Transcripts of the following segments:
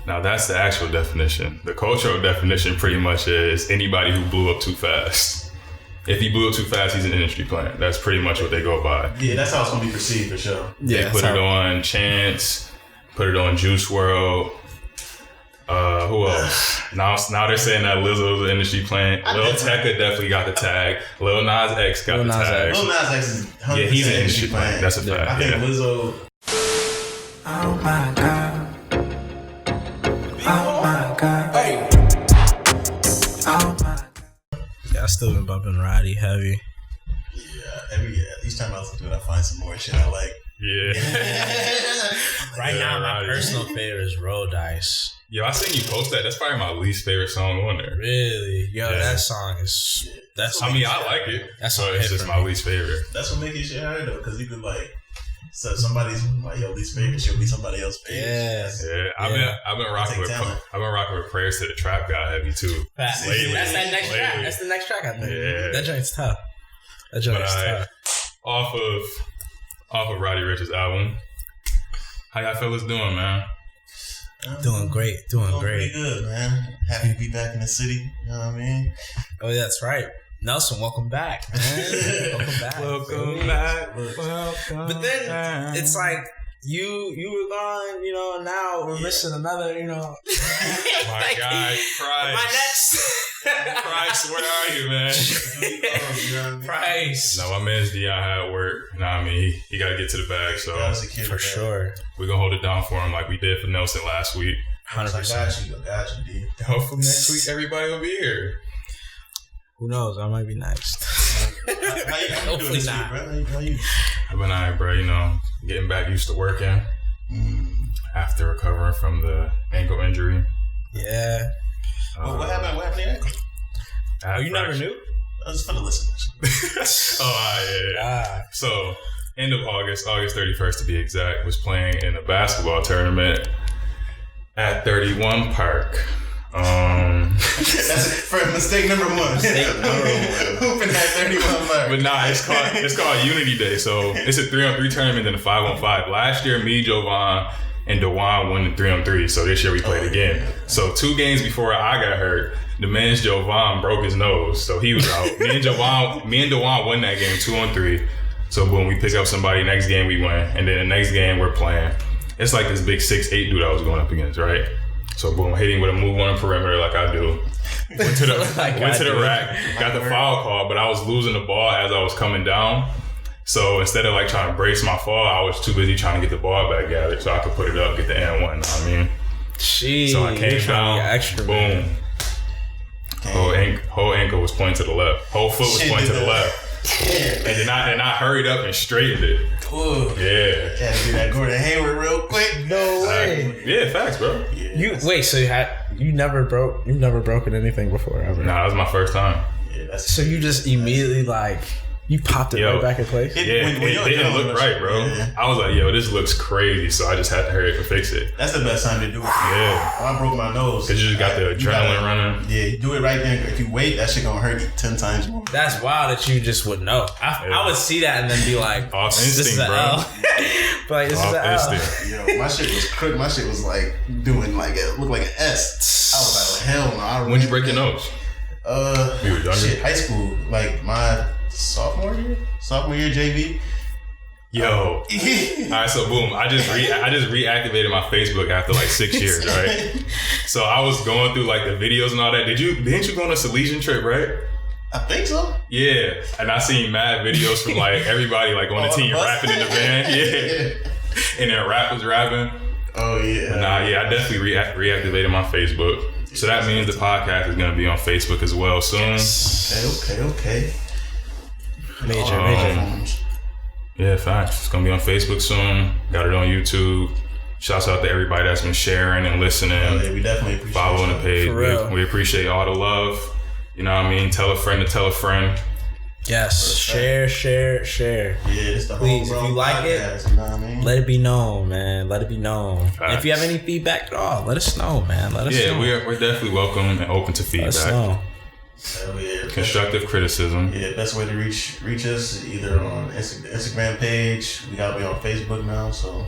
Now that's the actual definition. The cultural definition pretty much is anybody who blew up too fast. If he blew up too fast, he's an industry plant. That's pretty much what they go by. Yeah, that's how it's gonna be perceived for sure. They put it on Chance, put it on Juice WRLD. Who else? Now they're saying that Lizzo's an industry plant. Lil Tecca definitely got the tag. Lil Nas X got the tag. Lil Nas X is 100% he's an industry plant. That's a fact. I think Lizzo. Oh my God. Oh my God. Hey. Oh my God. Yeah, I still been bumping Roddy heavy. Yeah, each time I listen to it, I find some more shit I like. Yeah. Right now, my personal favorite is Roll Dice. Yo, I seen you post that. That's probably my least favorite song on there. Really? Yo, that song is... I mean, I like it. That's so it's just my least favorite. That's what makes it shit hard though, because you could like... So somebody's like your least favorite should be somebody else's favorite. Yeah. I've been rocking with Prayers to the Trap guy heavy too. Lately. That's that next track. That's the next track I think. Yeah. That joint's tough. Tough. Off of Roddy Ricch's album. How y'all fellas doing, man? Doing great. Pretty good, man. Happy to be back in the city. You know what I mean? Oh, yeah, that's right. Nelson, welcome back, man. Welcome back. But then it's like you were gone, you know, now we're missing another, you know. My guy, Price. My next. Price, where are you, man? Price. No, my man's Dion had work. I mean, he got to get to the bag, so for sure. We're going to hold it down for him like we did for Nelson last week. 100%. I got you, D. Hopefully next week everybody will be here. Who knows? I might be next. Hopefully not. I've been alright, bro. You know, getting back used to working after recovering from the ankle injury. Yeah. What happened? What happened to your ankle? You never knew? That's for the listeners. Yeah. So, end of August 31st to be exact, was playing in a basketball tournament at 31 Park. That's for mistake number one. Hooping at 31 Park. But nah, it's called Unity Day. So it's a 3-on-3 tournament and a 5-on-5. Last year, me, Jovan, and Dewan won the 3-on-3. So this year we played again. So 2 games before I got hurt, the man's Jovan broke his nose, so he was out. me and Dewan won that game 2-on-3. So boom, we pick up somebody. Next game we win, and then the next game we're playing. It's like this big 6'8" dude I was going up against, right? So boom, hitting with a move on the perimeter like I do. Went to the rack, got the foul call, but I was losing the ball as I was coming down. So instead of like trying to brace my fall, I was too busy trying to get the ball back gathered so I could put it up, get the and one. I mean, jeez. So I came down, boom. Whole ankle was pointing to the left. Whole foot was pointing to the left. And then I hurried up and straightened it. Ooh. Yeah. Had to do that Gordon Hayward real quick. No way. Yeah, facts, bro. Yeah, so you've never broken anything before ever? Nah, that was my first time. Yeah, so you just immediately you popped it right back in place? It didn't look right, bro. Yeah. I was like, yo, this looks crazy. So I just had to hurry up and fix it. That's the best time to do it. Yeah. When I broke my nose. Because you just got the adrenaline running. Yeah, you do it right there. If you wait, that shit gonna hurt you 10 times more. That's wild that you just would know. I would see that and then be like, off instinct, bro. But like, this is an L. Yo, my shit was crooked. My shit was like doing like it looked like an S. I was like, hell no. When'd you break your nose? You were younger? Shit, high school. Like my sophomore year JV. Yo. Alright, so boom. I just reactivated my Facebook after like 6 years, right? So I was going through like the videos and all that. Didn't you go on a Salesian trip, right? I think so. Yeah. And I seen mad videos from like everybody like on the team rapping in the band. Yeah. And then rap was rapping. Oh yeah. But I definitely reactivated my Facebook. So that means the podcast is gonna be on Facebook as well soon. Okay. Major. Yeah, facts. It's gonna be on Facebook soon. Got it on YouTube. Shouts out to everybody that's been sharing and listening. Yeah, we definitely appreciate following the page. For real. We appreciate all the love. You know what I mean? Tell a friend to tell a friend. Yes. Share. Yeah, it's the please, whole if you like podcast, it, you know what I mean? let it be known, man. Let it be known. And if you have any feedback at all, let us know, man. Let us know. Yeah, we're definitely welcome and open to feedback. Let us know. Hell yeah. Constructive criticism. Yeah, best way to reach us either on Instagram page. We gotta be on Facebook now, so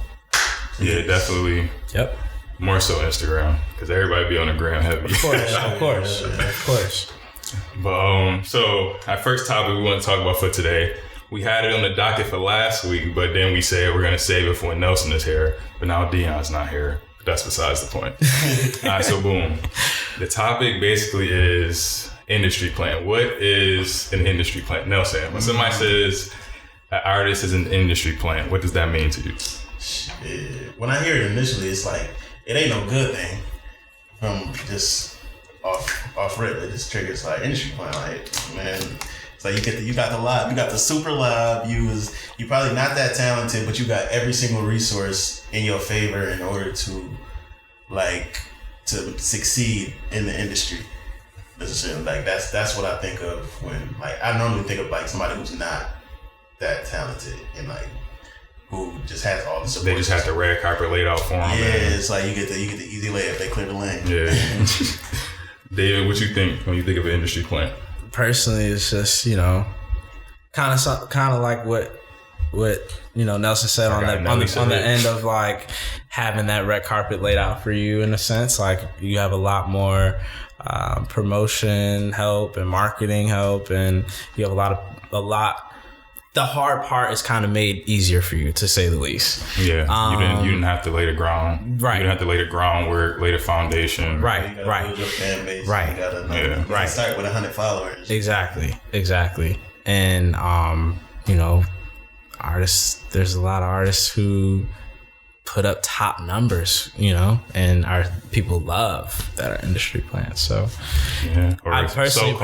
yeah, definitely. Yep. More so Instagram, because everybody be on the gram heavy. Of course. But so our first topic we want to talk about for today, we had it on the docket for last week, but then we said we're going to save it for when Nelson is here. But now Dion's not here. But that's besides the point. All right, so boom. The topic basically is industry plant. What is an industry plant? Nelson, when somebody says an artist is an industry plant, what does that mean to you? Shit. When I hear it initially, it's like, it ain't no good thing. From just off rip, it just triggers like industry plant. Like, man, it's like you got the lab, you got the super lab. You probably not that talented, but you got every single resource in your favor in order to succeed in the industry. Like that's what I think of when I normally think of like somebody who's not that talented and like who just has all the support. They just have the red carpet laid out for them. Yeah, it's like you get the easy layup. They clear the lane. Yeah. David, what you think when you think of an industry plant? Personally, it's just kind of like what Nelson said on the end of like having that red carpet laid out for you. In a sense, like you have a lot more promotion help and marketing help, and you have a lot. The hard part is kind of made easier for you, to say the least. Yeah, you didn't have to lay the ground. Right. You didn't have to lay the groundwork, lay the foundation. Right. You gotta build your fan base. Right. You gotta start with 100 followers. Exactly. And artists. There's a lot of artists who put up top numbers, and our people love that are industry plants. So yeah, I personally,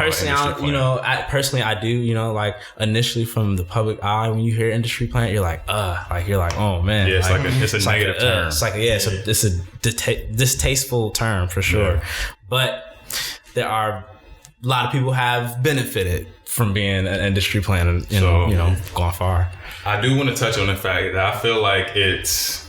I do, like initially from the public eye, when you hear industry plant, you're like, oh man. Yeah, it's a negative term. It's a distasteful term for sure. Yeah. But there are a lot of people have benefited from being an industry plant and gone far. I do want to touch on the fact that I feel like it's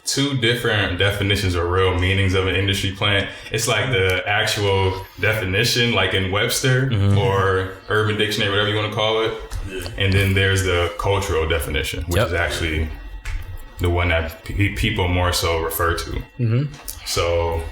two different definitions or real meanings of an industry plant. It's like the actual definition, like in Webster or Urban Dictionary, whatever you want to call it. Yeah. And then there's the cultural definition, which is actually the one that people more so refer to. Mm-hmm. So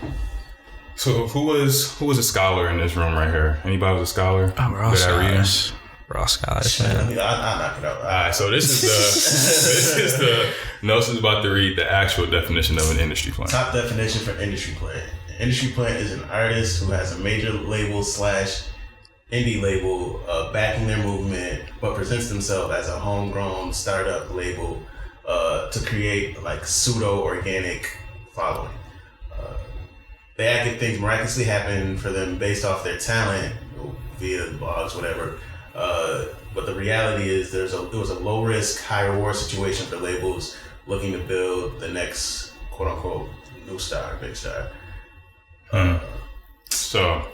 who was a scholar in this room right here? Anybody was a scholar? Oh, we're all scholars. We're all scholars, man. I knock it out. All right, so this is the Nelson's about to read the actual definition of an industry plant. Top definition for industry plant. An industry plant is an artist who has a major label / indie label backing their movement, but presents themselves as a homegrown startup label to create like pseudo organic following. They act like things miraculously happen for them based off their talent via blogs, whatever. But the reality is it was a low risk, high reward situation for labels looking to build the next quote unquote new star, big star. So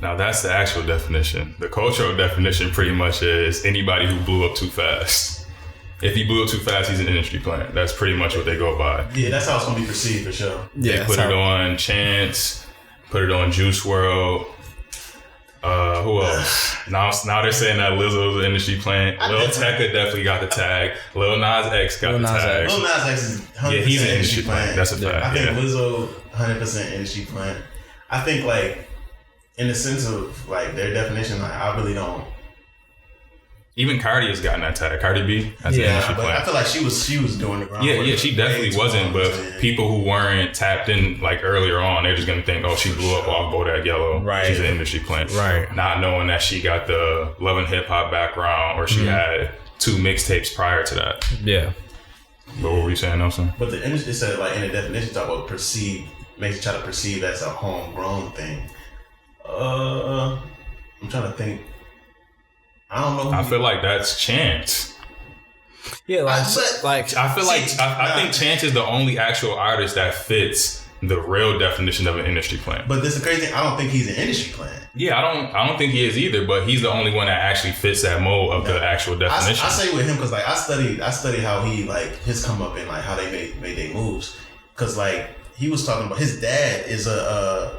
now that's the actual definition. The cultural definition pretty much is anybody who blew up too fast. If he blew up too fast, he's an industry plant. That's pretty much what they go by. Yeah, that's how it's gonna be perceived for sure. They put it on Chance, put it on Juice WRLD. Who else? Now they're saying that Lizzo's an industry plant. Lil Tecca definitely got the tag. Lil Nas X got the tag. Lil Nas X is 100% he's an industry plant. That's a fact. I think Lizzo 100% industry plant. I think like in the sense of like their definition, like I really don't. Even Cardi has gotten that tag. Cardi B as an industry plant. I feel like she was doing the ground. Yeah, she definitely wasn't. But people who weren't tapped in like earlier on, they're just gonna think, oh, she blew up off Bodak Yellow. Right. She's an industry plant. Right. Not knowing that she got the Love and Hip Hop background, or she had 2 mixtapes prior to that. Yeah. But what were you saying, Nelson? But the industry said like in the definition talk about makes you try to perceive as a homegrown thing. I'm trying to think. I don't know. I feel like that's Chance. Yeah, I think Chance is the only actual artist that fits the real definition of an industry plant. But this is crazy. I don't think he's an industry plant. Yeah, I don't think he is either. But he's the only one that actually fits that mold of the actual definition. I say with him because like I studied how he like his come up and like how they made their moves. Because like he was talking about his dad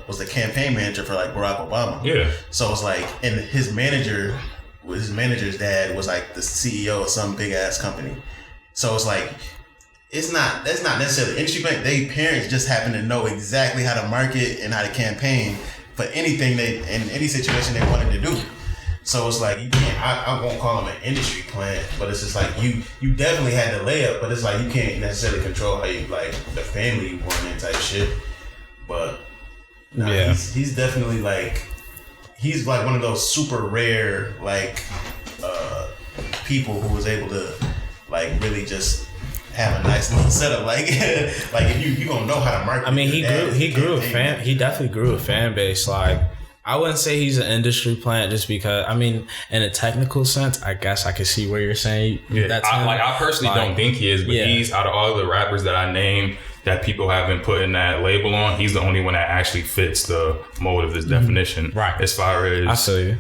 was the campaign manager for like Barack Obama. Yeah. So it's like and his manager's dad was like the CEO of some big ass company. So it's like that's not necessarily industry plant. They parents just happen to know exactly how to market and how to campaign for anything in any situation they wanted to do. So it's like you can't. I won't call them an industry plant, but it's just like you definitely had the layup, but it's like you can't necessarily control how you like the family you born in type shit. But he's definitely like he's like one of those super rare like people who was able to like really just have a nice little setup. Like like if you gonna know how to market. I mean, he definitely grew a fan base. Like, I wouldn't say he's an industry plant just because, I mean, in a technical sense, I guess I could see where you're saying that's him. I personally don't think he is, but he's, out of all the rappers that I named that people have been putting that label on, he's the only one that actually fits the mold of this definition. Right. As far as I see you.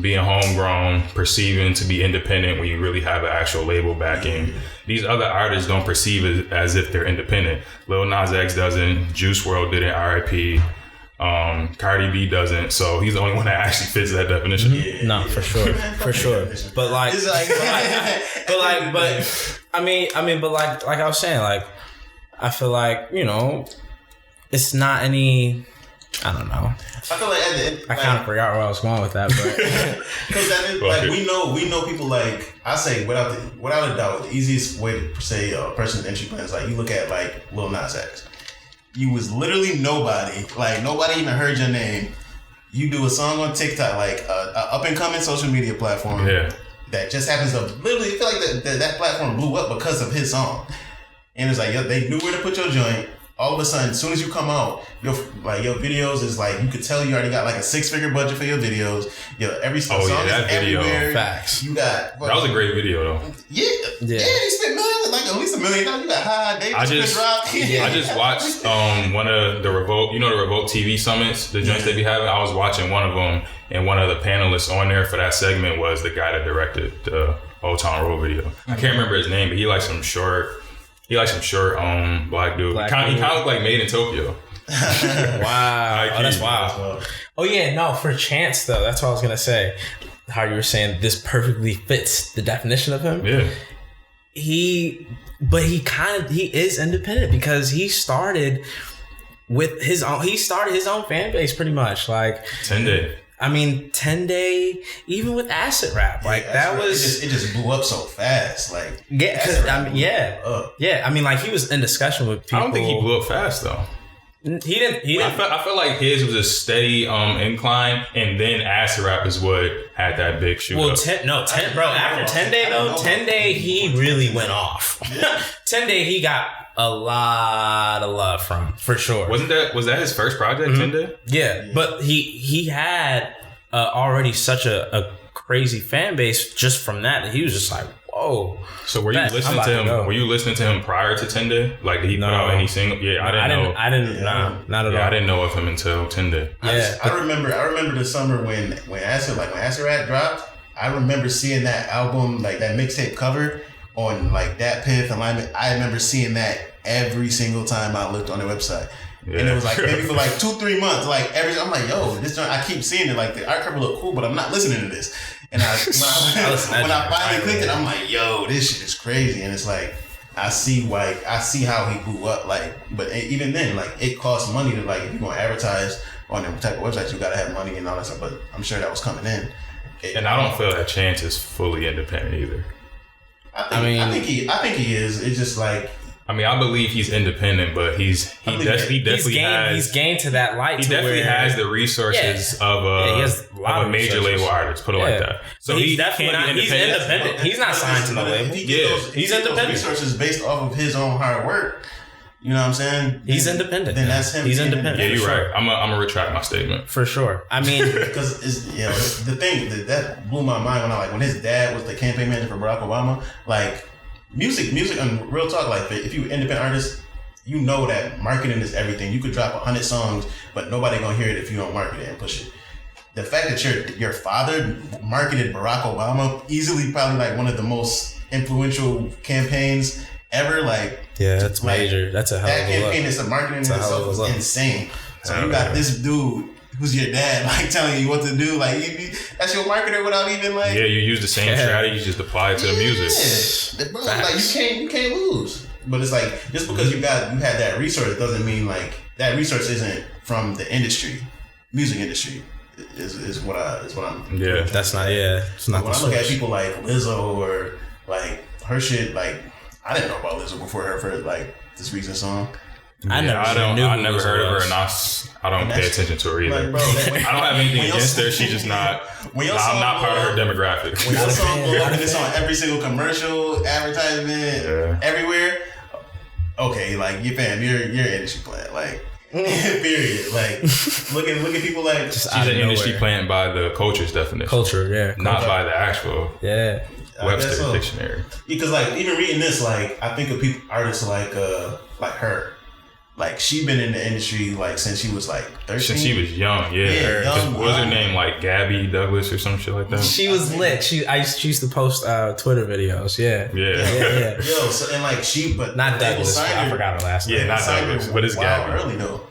Being homegrown, perceiving to be independent when you really have an actual label backing. These other artists don't perceive it as if they're independent. Lil Nas X doesn't, Juice WRLD didn't, R.I.P. Cardi B doesn't, so he's the only one that actually fits that definition. No, for sure. But like, I mean, like I was saying, like, I feel like, you know, it's not any, I don't know. I feel like at the end, I kind of forgot where I was going with that, but because like we know people like I say without a doubt the easiest way to say a person's entry plan is like you look at like Lil Nas X. You was literally nobody. Like, nobody even heard your name. You do a song on TikTok, like a up-and-coming social media platform that just happens to literally feel like that platform blew up because of his song. And it's like, they knew where to put your joint. All of a sudden, as soon as you come out, your videos is like, you could tell you already got like a 6-figure budget for your videos. Every song is everywhere. Facts. You got... That was a great video, though. Yeah, he spent millions, like at least $1 million. You got high. I just watched one of the Revolt, the Revolt TV summits, the joints they be having. I was watching one of them, and one of the panelists on there for that segment was the guy that directed the Old Town Road video. I can't remember his name, but he likes some short black dude. He kind of looked like Made in Tokyo. Wow. Oh, that's wild. Oh yeah, no, for Chance though, that's what I was gonna say. How you were saying this perfectly fits the definition of him. Yeah. He is independent because he started with his own fan base pretty much. Like 10 Day. I mean, 10 Day, even with acid rap, like that was it just blew up so fast, like I mean, like he was in discussion with people. I don't think he blew up fast though. He didn't. I feel like his was a steady incline, and then acid rap is what had that big shoot. Well, after 10 Day though, 10 Day he really went off. 10 Day he got a lot of love from, for sure. Was that his first project, 10 Day? Yeah, but he had already such a crazy fan base just from that he was just like, whoa. So were you listening to him? Were you listening to him prior to 10 Day? Like, did he put out any single? Yeah, I didn't know. Not at all. I didn't know of him until 10 Day. Yeah, I remember the summer when acid rap dropped. I remember seeing that album, like that mixtape cover on like Dat Piff and Lyman. I remember seeing that every single time I looked on their website. Yeah. And it was like maybe for like 2-3 months, like I'm like, yo, this joint, I keep seeing it, like the art cover look cool, but I'm not listening to this. And when I finally clicked it, I'm like, yo, this shit is crazy. And it's like, I see how he blew up, like, but even then, like, it costs money to, like, if you're gonna advertise on them type of websites, you gotta have money and all that stuff. But I'm sure that was coming in. And I don't feel that Chance is fully independent either. I think he is. It's just like, I mean, I believe he's independent, but he definitely has gained to that light. He definitely has the resources of a major label artist. Put it like that. So he's definitely he's independent. He's not signed to no label. He's independent. Resources based off of his own hard work. You know what I'm saying? He's independent. Then that's him. He's independent. Yeah, you're right. I'm gonna retract my statement for sure. I mean, because the thing that blew my mind when his dad was the campaign manager for Barack Obama, like. Music, and real talk, like if you're an independent artist, you know that marketing is everything. You could drop 100 songs, but nobody gonna hear it if you don't market it and push it. The fact that your father marketed Barack Obama, easily probably like one of the most influential campaigns ever. Like, yeah, that's major. That's a hell of a that campaign is the marketing itself is insane. So you got this dude who's your dad, like telling you what to do. Like that's your marketer without even like. Yeah, you use the same strategy, just apply it to the music. Yeah, bro, like you can't lose. But it's like just because you had that resource doesn't mean like that resource isn't from the industry, music industry. Is what I'm. Yeah, that's not. Yeah, it's not. When I look at people like Lizzo or like her shit, like I didn't know about Lizzo before her first like this recent song. I never heard of her, and I don't pay attention to her either. Like, bro, I don't have anything against her. She's just not. I'm not part of her demographic. When your song blow up and it's on every single commercial, advertisement, everywhere. Okay, like you fam, you're industry plant, like. Period. Like look at people like she's an industry plant by the culture's definition. Culture, yeah. Not by the actual Webster dictionary. Because like even reading this, like I think of people artists like her. Like she been in the industry like since she was like 13. Since she was young, what was her name? Like Gabby Douglas or some shit like that. She was lit. She used to post Twitter videos. Yeah. Yo, so and like but not Douglas. I forgot her last name. Yeah, not Douglas. But it's Gabby. Early though.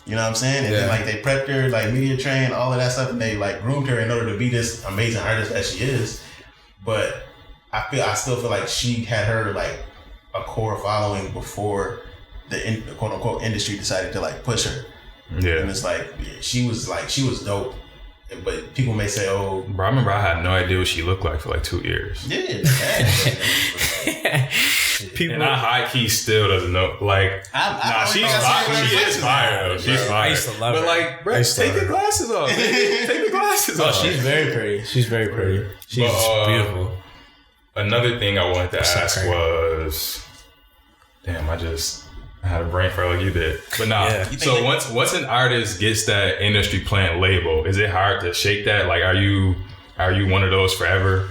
You know what I'm saying? And then like they prepped her, like media trained, all of that stuff, and they like groomed her in order to be this amazing artist that she is. But I still feel like she had her like a core following before the quote unquote industry decided to like push her. Yeah. And it's like she was dope. But people may say, "Oh, bro, I remember I had no idea what she looked like for like 2 years." Yeah, people, and I high key still doesn't know. Like, she is fire though. She's fire. I used to love her. But like, bro, take the glasses off. Take the glasses off. She's very pretty. She's beautiful. Another thing I wanted to ask was, damn, I had a brain fart like you did. But so once an artist gets that industry plant label, is it hard to shake that? Like, are you one of those forever?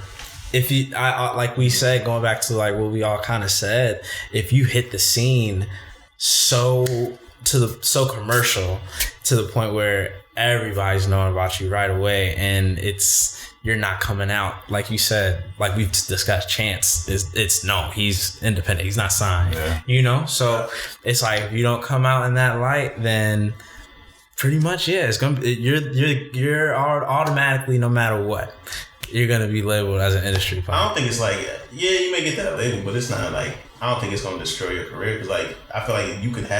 If you, like we said, going back to like what we all kind of said, if you hit the scene so commercial to the point where everybody's knowing about you right away, and you're not coming out, like you said, like we've discussed, Chance he's independent, he's not signed, so it's like if you don't come out in that light, then pretty much it's gonna be, you're automatically, no matter what, you're gonna be labeled as an industry player. I don't think it's like you may get that label, but it's not like I don't think it's gonna destroy your career, because like I feel like you could be dope.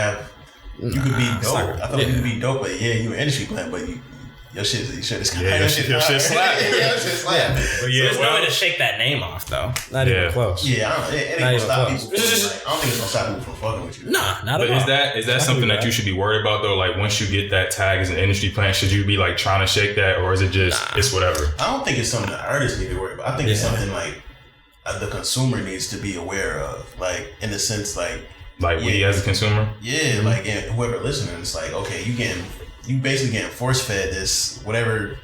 I feel like you could be dope, but you're an industry player, but your shit is slap. Your shit slap. There's no way to shake that name off, though. Not even close. Yeah, it ain't gonna stop people. I don't think it's gonna stop people from fucking with you. Nah, not at all. But is that something that you should be worried about though? Like once you get that tag as an industry plant, should you be like trying to shake that, or is it just it's whatever? I don't think it's something the artists need to worry about. I think it's something like the consumer needs to be aware of, like in the sense like we as a consumer. Yeah, like and whoever listening, it's like okay, you basically getting force fed this whatever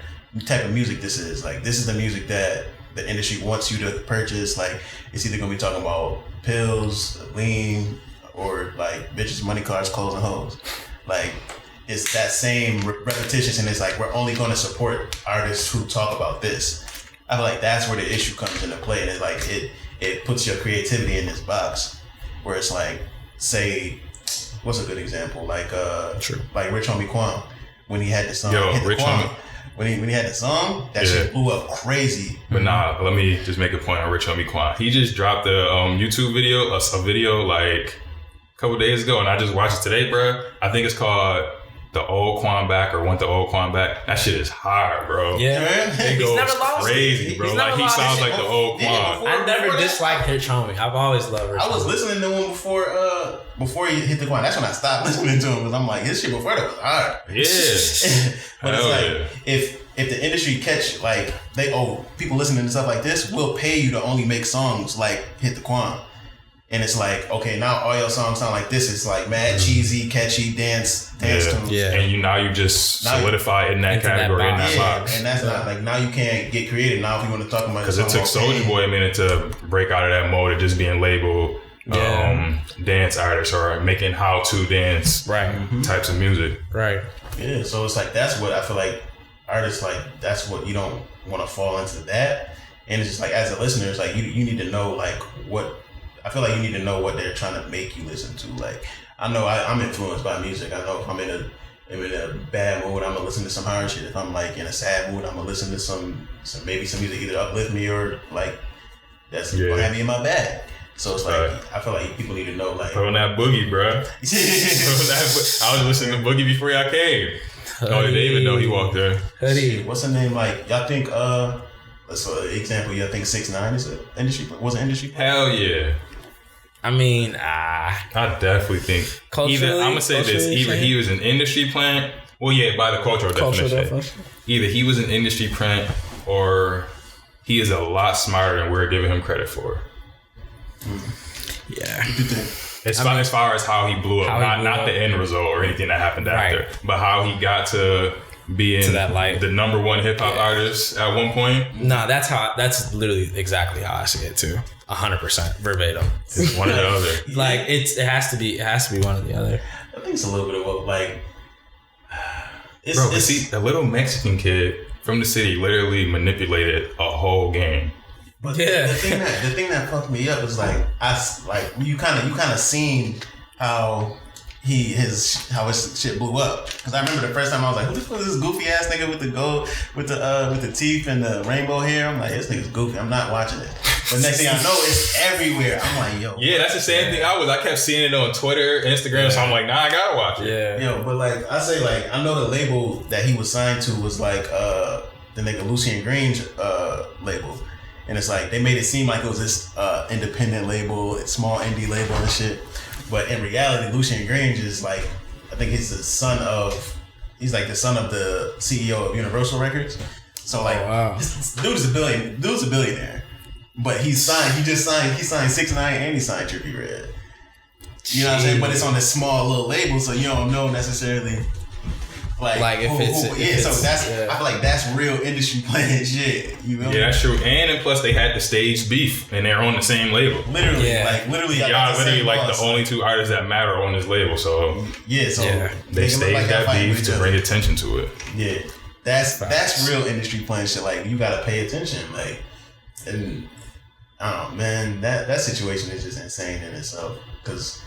type of music this is. Like this is the music that the industry wants you to purchase. Like it's either gonna be talking about pills, lean, or like bitches, money, cars, clothes, and hoes. Like it's that same repetition, and it's like we're only gonna support artists who talk about this. I feel like that's where the issue comes into play, and it's like it puts your creativity in this box where it's like, say, what's a good example? Like like Rich Homie Quan, when he had the song Rich Homie. When he had the song, that shit blew up crazy. But let me just make a point on Rich Homie Quan. He just dropped a YouTube video, a video like a couple days ago, and I just watched it today, bro. I think it's called The Old Quan Back, or Want the Old Quan Back. That shit is hard, bro. Yeah, it goes crazy, bro. Like he sounds like the old Quan. I never disliked Rich Homie. I've always loved Rich Homie. I was listening to him before he hit the Quan. That's when I stopped listening to him, because I'm like, his shit before that was hard. Yeah. But it's like if the industry catch like people listening to stuff like this will pay you to only make songs like Hit the Quan. And it's like, okay, now all your songs sound like this. It's like mad cheesy, catchy dance tunes. Yeah. And you just solidify in that category, in that box. And that's not like, now you can't get creative. Now if you want to talk about it. Because it took Soulja Boy a minute to break out of that mode of just being labeled dance artists or making how-to dance types of music. Right. Yeah, so it's like, that's what I feel like artists, like, that's what you don't want to fall into that. And it's just like, as a listener, it's like, you need to know, like, I feel like you need to know what they're trying to make you listen to. Like, I know I'm influenced by music. I know if I'm in I'm in a bad mood, I'm gonna listen to some hard shit. If I'm like in a sad mood, I'm gonna listen to some music either uplift me or like that's gonna have me in my bag. So it's like I feel like people need to know like put on that boogie, bro. I was listening to Boogie before y'all came. Oh, they didn't even know he walked there. Hoodie. What's the name? Like y'all think? So example, y'all think 6ix9ine is an industry? Was an industry? Hell yeah. I mean, I definitely think either I'm gonna say this: either he was an industry plant. Well, yeah, by the cultural definition. Either he was an industry plant, or he is a lot smarter than we're giving him credit for. Yeah. As far as how he blew up, not the end result or anything that happened after, but how he got to being the number one hip hop artist at one point. No, that's literally exactly how I see it too. 100% verbatim. It's one or the other. Like it has to be one or the other. I think it's a little bit of what like. See, a little Mexican kid from the city literally manipulated a whole game. But the thing that fucked me up is like you kind of seen how his shit blew up. Because I remember the first time I was like, who the fuck is this goofy ass nigga with the gold with the teeth and the rainbow hair? I'm like, this nigga's goofy. I'm not watching it. But next thing I know, it's everywhere. I'm like, yo. Yeah, that's the same thing I kept seeing it on Twitter, Instagram, so I'm like, nah, I gotta watch it. Yeah. Yo, but like I say, like I know the label that he was signed to was like the nigga Lucien Grange label. And it's like they made it seem like it was this independent label, small indie label and shit. But in reality, Lucien Grange is like, I think he's the son of the CEO of Universal Records. So like, dude's a billionaire. But he signed 6ix9ine and he signed Trippie Redd. You know what I'm saying? But it's on this small little label, so you don't know necessarily. Like if it's I feel like that's real industry playing shit. You know? Yeah, that's true. And plus they had the stage beef and they're on the same label. Literally, y'all literally like the only two artists that matter on this label. So they staged that beef to bring attention to it. Yeah, that's real industry playing shit. Like you gotta pay attention. Like, and I don't know, man. That situation is just insane in itself because.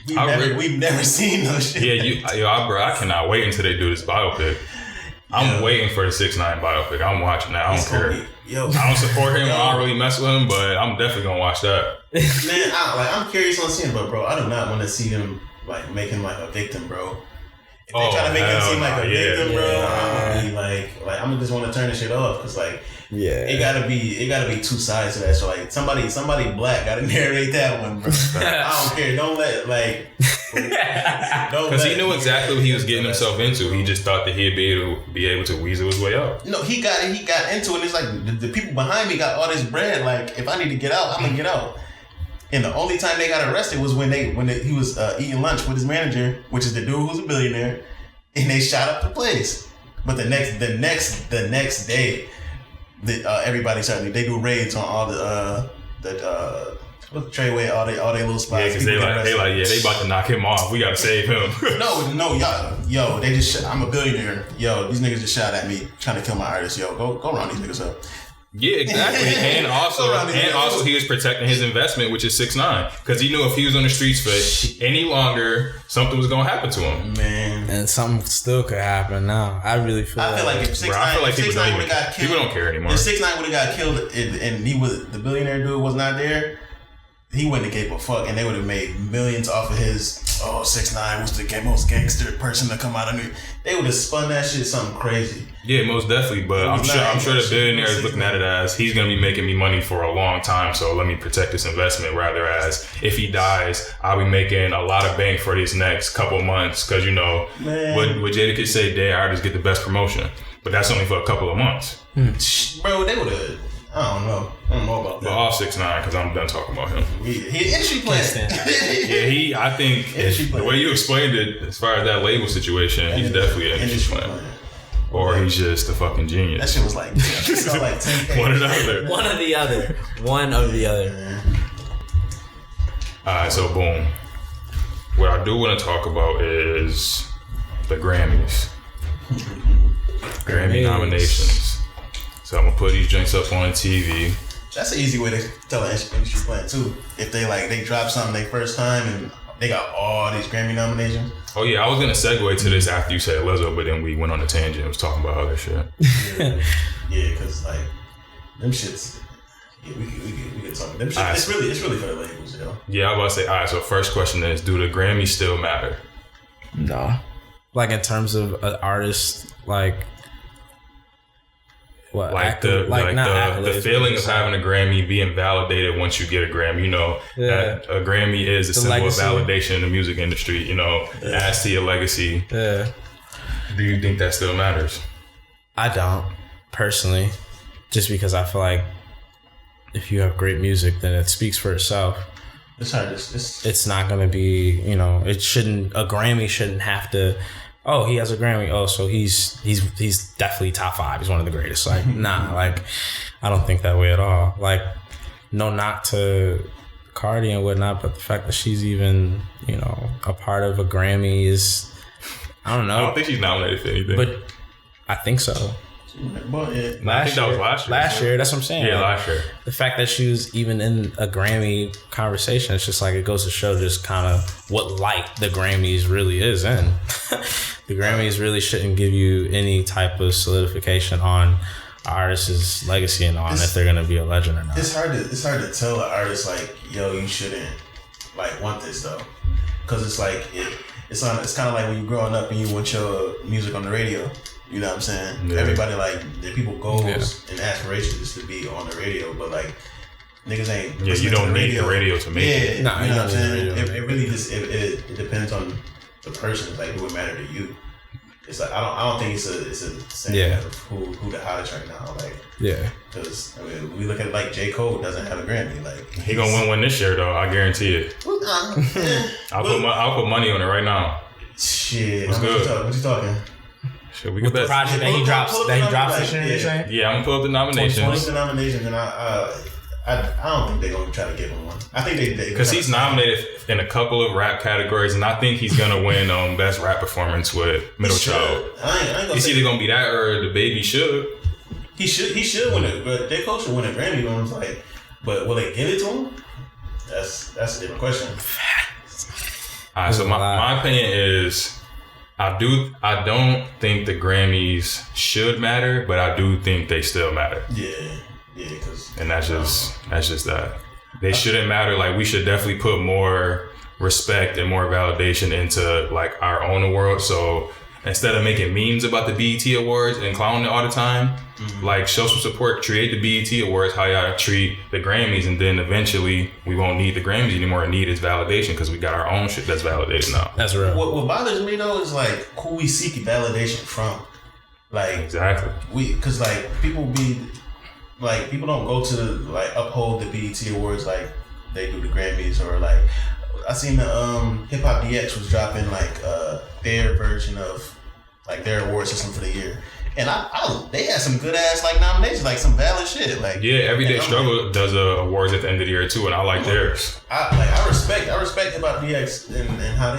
We've never seen no shit. Yeah, bro, I cannot wait until they do this biopic. I'm waiting for the 6ix9ine biopic. I'm watching that. I don't care. I don't support him. I don't really mess with him, but I'm definitely gonna watch that. Man, I'm curious on seeing, but bro, I do not want to see them like make him like a victim, bro. If they try to make him seem like a victim, bro, I'm gonna be like I'm gonna just want to turn the shit off because like. Yeah, it gotta be two sides to that. So like somebody black gotta narrate that one, bro. I don't care. Don't let because he knew exactly what he was getting himself into. He just thought that he'd be able to weasel his way out. No, he got into it. It's like the people behind me got all this bread. Like if I need to get out, I'm gonna get out. And the only time they got arrested was when he was eating lunch with his manager, which is the dude who's a billionaire, and they shot up the place. But the next day. Everybody started. They do raids on all the Treyway, all they little spots. Yeah, because they about to knock him off. We gotta save him. no, y'all, they just. I'm a billionaire. Yo, these niggas just shot at me trying to kill my artist. Yo, go round these niggas up. Yeah, exactly. And also he was protecting his investment, which is 6ix9ine, because he knew if he was on the streets for any longer, something was gonna happen to him. Man, and something still could happen now. I really feel. I feel like if 6ix9ine would have got killed, people don't care anymore. If 6ix9ine would have got killed and he was the billionaire dude was not there, he wouldn't have gave a fuck, and they would have made millions off of his. 6ix9ine was the most gangster person to come out of me. They would have spun that shit something crazy. Yeah, most definitely. But I'm sure the billionaire is looking at it as he's gonna be making me money for a long time, so let me protect this investment. Rather as if he dies, I'll be making a lot of bank for these next couple months. Because you know what Jada could say, "Day artists get the best promotion," but that's only for a couple of months. Bro, they would have. I don't know about that. But off 6ix9ine, because I'm done talking about him. He industry playing. I think the way you explained it, as far as that label situation, he's definitely an industry playing. Or he's just a fucking genius. That shit was like 10K. One or the other. One of the other. Alright, so boom. What I do want to talk about is the Grammys. Grammy nominations. So I'm gonna put these drinks up on TV. That's an easy way to tell an industry plant too. If they drop something their first time and they got all these Grammy nominations. Oh yeah, I was gonna segue to this after you said Lizzo, but then we went on a tangent and was talking about other shit. Yeah, because like them shits. Yeah, we could talk. Them shit, right, it's really for the labels, yo. Yeah, I was about to say. All right, so first question is: do the Grammys still matter? No. Like in terms of an artist, like. What, like the feeling of having a Grammy being validated once you get a Grammy, you know, that a Grammy is a symbol of validation in the music industry, you know, adds to your legacy. Yeah. Do you think that still matters? I don't, personally, just because I feel like if you have great music, then it speaks for itself. It's hard. It's not going to be, you know, a Grammy shouldn't have to. Oh, he has a Grammy. Oh, so he's definitely top 5. He's one of the greatest. Like, nah, like, I don't think that way at all. Like, no knock to Cardi and whatnot, but the fact that she's even, you know, a part of a Grammy is, I don't know. I don't think she's nominated for anything. But I think so. But yeah. I think that was last year. Last year, that's what I'm saying. Yeah, like, last year. The fact that she was even in a Grammy conversation, it's just like it goes to show just kind of what light the Grammys really is in. The Grammys really shouldn't give you any type of solidification on an artist's legacy and on if they're gonna be a legend or not. It's hard to tell an artist like, yo, you shouldn't like want this though, because it's like it's kind of like when you're growing up and you want your music on the radio. You know what I'm saying? Yeah. Everybody like the people goals and aspirations is to be on the radio, but like niggas ain't. Yeah, you don't need the radio to make it. Nah, you know what I'm saying? It really just it depends on the person. Like who would matter to you. It's like I don't think it's a saying of who the hottest right now. Like because I mean we look at it like J. Cole doesn't have a Grammy. Like he gonna win one this year though. I guarantee it. I'll put money on it right now. Shit, what's good? What you talking? Shit, we could bet. Project that he drops this year. Yeah, I'm gonna pull up the nominations. Pull up the nominations, and I don't think they're gonna try to give him one. I think they because he's nominated in a couple of rap categories, and I think he's gonna win best rap performance with Middle Child. I ain't it's either gonna be that or the Baby should. He should win it, but J. Cole should win a Grammy. But I was like, but will they give it to him? That's a different question. All right, so my opinion is. I don't think the Grammys should matter, but I do think they still matter. Yeah, because and that's just that they shouldn't matter. Like we should definitely put more respect and more validation into like our own award. So instead of making memes about the BET Awards and clowning it all the time, like show some support, create the BET Awards how y'all treat the Grammys, and then eventually we won't need the Grammys anymore and need is validation because we got our own shit that's validated now. That's real. What bothers me though is like who we seek validation from. Like exactly. Because like people don't go to like uphold the BET Awards like they do the Grammys, or like I seen the Hip Hop DX was dropping like their version of like their award system for the year, and they had some good ass like nominations, like some valid shit. Like Everyday Struggle does awards at the end of the year too, and I like theirs. I respect Hip Hop DX and how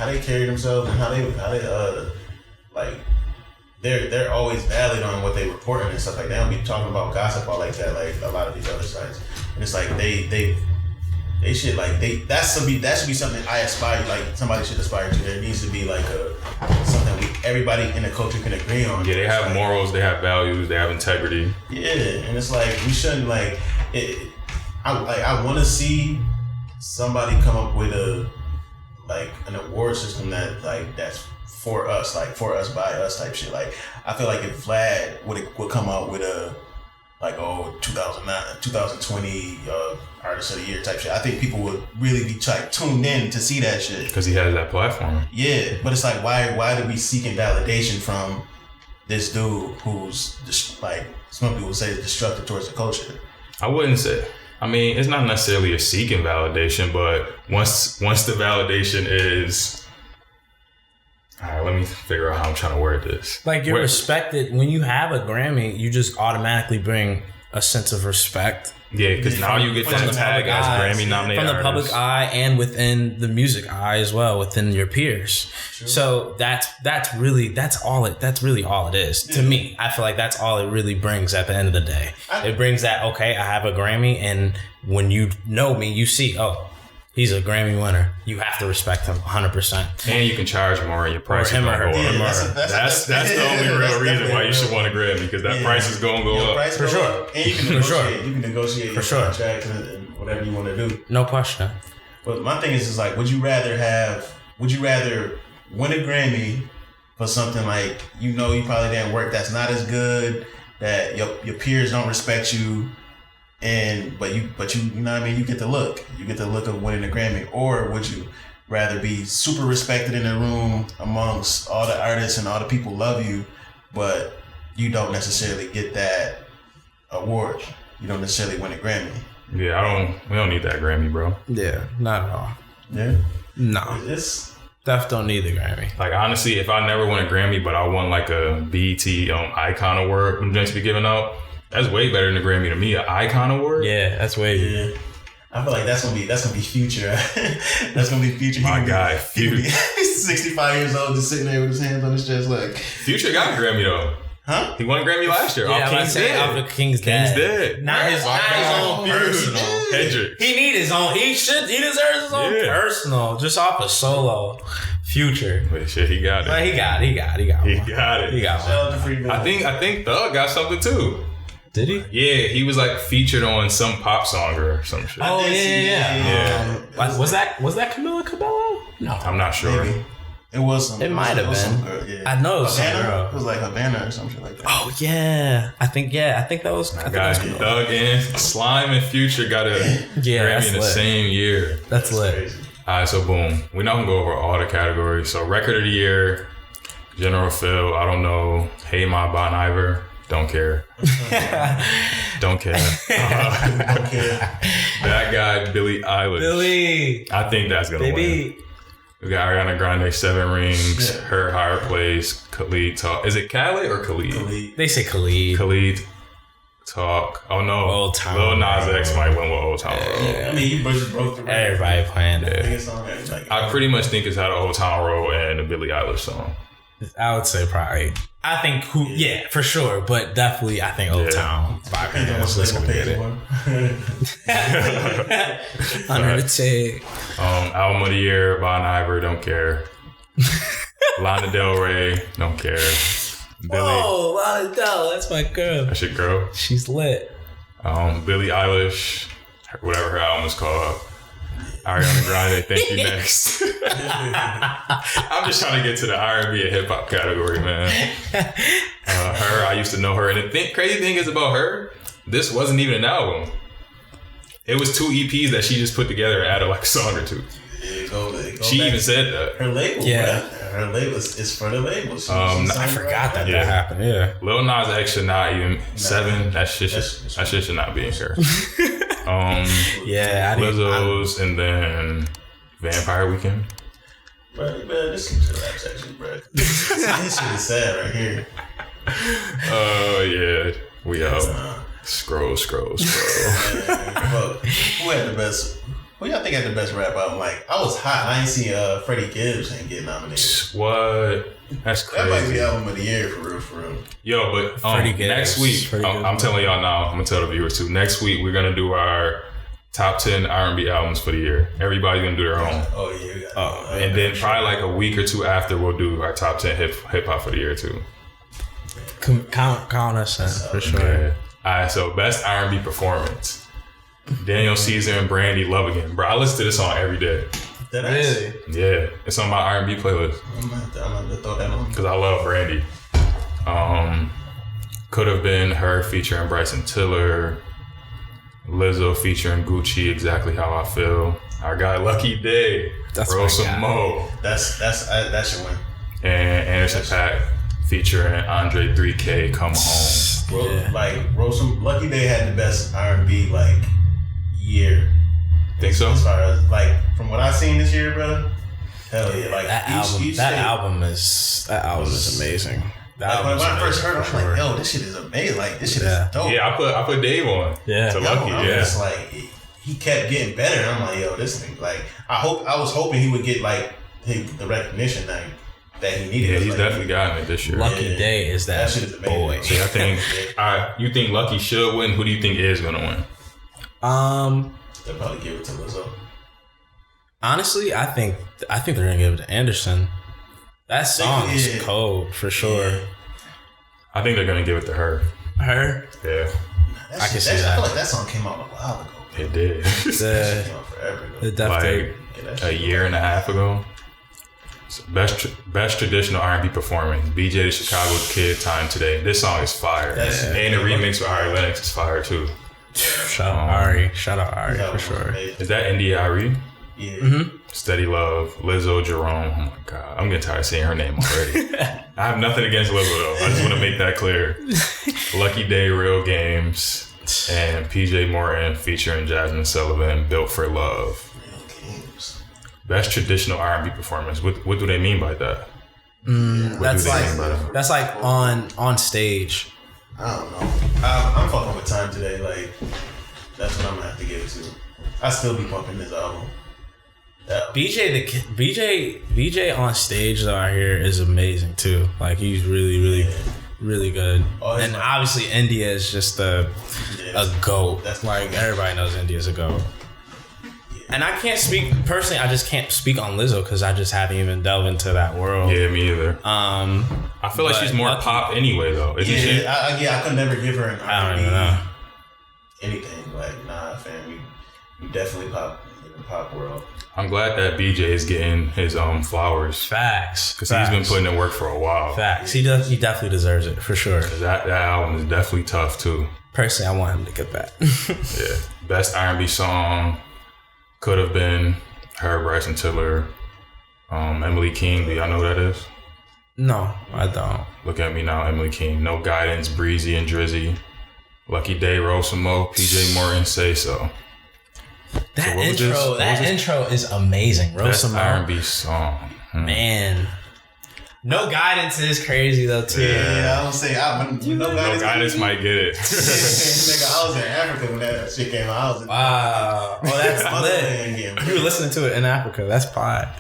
they carry themselves and how they like they're always valid on what they reporting and stuff like that. They don't be talking about gossip all like that like a lot of these other sites, and it's like they should like that should be something I aspire, like somebody should aspire to. There needs to be like something everybody in the culture can agree on. Yeah, they have like, morals, they have values, they have integrity. Yeah, and it's like we shouldn't like it. I want to see somebody come up with an award system that's for us, like for us by us type shit. Like I feel like if Vlad would come out with a 2020 Artist of the Year type shit, I think people would really be tuned in to see that shit. Because he has that platform. Yeah, but it's like, why do we seeking validation from this dude who's just like, some people say destructive towards the culture? I wouldn't say. I mean, it's not necessarily a seeking validation, but once the validation is... All right, let me figure out how I'm trying to word this. Like you're respected when you have a Grammy, you just automatically bring a sense of respect. Yeah, because now you get that tag as Grammy nominated from the public eye and within the music eye as well, within your peers. True. So that's really all it is to me. I feel like that's all it really brings at the end of the day. It brings that, okay, I have a Grammy, and when you know me, you see, oh, He's a Grammy winner. You have to respect him 100%. And you can charge more and your price is going to go up. That's the only real reason why you should want a Grammy, because that price is going to go up. For sure. And you can negotiate. You can negotiate your contract and whatever you want to do. No question. But my thing is like, would you rather win a Grammy for something like, you probably didn't work, that's not as good, that your peers don't respect you, but you know what I mean, you get the look of winning a Grammy? Or would you rather be super respected in the room amongst all the artists and all the people love you, but you don't necessarily get that award, you don't necessarily win a Grammy? Yeah, we don't need that Grammy, bro. Yeah, not at all. Yeah? No. Def don't need the Grammy. Like, honestly, if I never won a Grammy, but I won like a BET Icon Award I'm going to be giving out, that's way better than a Grammy to me. An Icon Award? Yeah, that's way better. I feel like that's gonna be Future. That's gonna be Future. My guy, Future. He's 65 years old, just sitting there with his hands on his chest, like. Future got a Grammy though. Huh? He won a Grammy last year. Yeah, King's dead. King's dead. Not his own personal. Hendrix. He need his own. He deserves his own personal. Just off a solo. Future. But shit, he got it. Well, he got it. He got one. I think Thug got something too. Did he? Yeah, he was like featured on some pop song or some shit. Oh yeah. Was that Camila Cabello? No, I'm not sure. Maybe. It was some. It might have been. Girl, yeah. I know it was Havana? some girl. It was like Havana or something like that. Oh yeah. I think that was. Guys, Thug and Slime and Future got a Grammy in the same year. That's lit. Crazy. All right, so boom. We're not gonna go over all the categories. So record of the year, General Phil, I don't know. Hey Ma Bon Iver. Don't care. Don't care. Don't care. That guy, Billie Eilish. Billie. I think that's going to win. We got Ariana Grande, 7 Rings, Her Higher Place, Khalid Talk. Is it Khaled or Khalid? They say Khalid. Khalid Talk. Oh no. Old Town Lil Nas X might win with Old Town Road. Yeah. I mean, you just broke the record. Everybody playing that. I pretty much think it's out of Old Town Road and the Billie Eilish song. I would say probably. I think for sure, but definitely I think Old Town. Let's go get it. Under the tag. Album of the year, Bon Iver, don't care. Lana Del Rey, don't care. Oh, Lana Del, that's my girl. That's your girl. She's lit. Billie Eilish, whatever her album is called. Ariana Grande, thank you next. I'm just trying to get to the R&B and hip hop category, man. Her, I used to know her, and the crazy thing is about her, this wasn't even an album. It was 2 EPs that she just put together and added like a song or two. She even said that. Her label, her label is for the label. I forgot that happened. Yeah, Lil Nas X should not even 7. That shit should not be in here. Lizzo's and then Vampire Weekend. Bro, you better listen to the rap section, bro. This shit is sad right here. Oh yeah, we out. Scroll. Man, who had the best? Who y'all think had the best rap album? Like, I was hot. I ain't see Freddie Gibbs ain't get nominated. What? That's crazy. That might be album of the year for real. Yo, but next week, I'm telling y'all now. I'm gonna tell the viewers too. Next week we're gonna do our top 10 R&B albums for the year. Everybody's gonna do their own. Oh yeah. We got and then probably like a week or two after, we'll do our top 10 hip hop for the year too. Count us in for sure. Yeah. All right, so best R&B performance. Daniel Caesar and Brandy, Love Again. Bro, I listen to this song every day. Really? Yeah, it's on my R&B playlist. I'm gonna have to throw that on. Because I love Brandy. Could have been her featuring Bryson Tiller. Lizzo featuring Gucci, Exactly How I Feel. Our guy Lucky Day. That's Rosa Mo. That should win. And Anderson .Paak featuring Andre 3K, Come Home. Rosa, Lucky Day had the best R&B year. Think so? As far as from what I've seen this year, brother. Hell yeah! That album is amazing. When I first heard it, I'm like, yo, this shit is amazing. This shit is dope. Yeah, I put Dave on. Yeah. To Lucky. I'm just he kept getting better. And I'm like, yo, this thing. I was hoping he would get the recognition that he needed. Yeah, he's definitely gotten it this year. Lucky Day is that shit is boy. So I think, you think Lucky should win? Who do you think is gonna win? They'll probably give it to Lizzo. Honestly, I think they're gonna give it to Anderson. That song is cold for sure. Yeah. I think they're gonna give it to her. Her? Yeah. I can see that. I feel like that song came out a while ago. It did. Came out forever ago. Like a year and a half ago. So best traditional R&B performance. BJ the Chicago Kid, Time Today. This song is fire. And the remix with Ari Lennox is fire too. Shout out Ari for sure. Is that N.D.I.R.E.? Yeah. Mm-hmm. Steady Love, Lizzo, Jerome. Oh my God, I'm getting tired of saying her name already. I have nothing against Lizzo though. I just want to make that clear. Lucky Day, Real Games, and PJ Morton featuring Jasmine Sullivan, Built for Love. Real Games. Best traditional R&B performance. What do they mean by that? That's like on stage. I don't know. I'm fucking with Time Today. Like that's what I'm gonna have to give it to. I still be pumping this album. BJ on stage though out here is amazing too. Like he's really good. And obviously India is just a goat. That's like everybody knows India's a goat. Yeah. And I can't speak personally. I just can't speak on Lizzo because I just haven't even delved into that world. Yeah, me either. I feel like she's more pop anyway though, isn't she? I could never give her an R&B. I don't even know anything. Like nah, fam. We definitely pop in the pop world. I'm glad that BJ is getting his flowers. Facts. Because he's been putting in work for a while. Facts. He definitely deserves it, for sure. That album is definitely tough, too. Personally, I want him to get that. Yeah. Best R&B song could have been her, Bryson Tiller, Emily King. Do y'all know who that is? No, I don't. Look at me now, Emily King. No Guidance, Breezy and Drizzy. Lucky Day, Rosamo, PJ Morton, Say So. That intro is amazing. Best R&B song. Man. No Guidance is crazy though too. Yeah, I don't say No Guidance might get it. Nigga, I was in Africa when that shit came out. Wow. Oh, that's lit. You were listening to it in Africa. That's pie.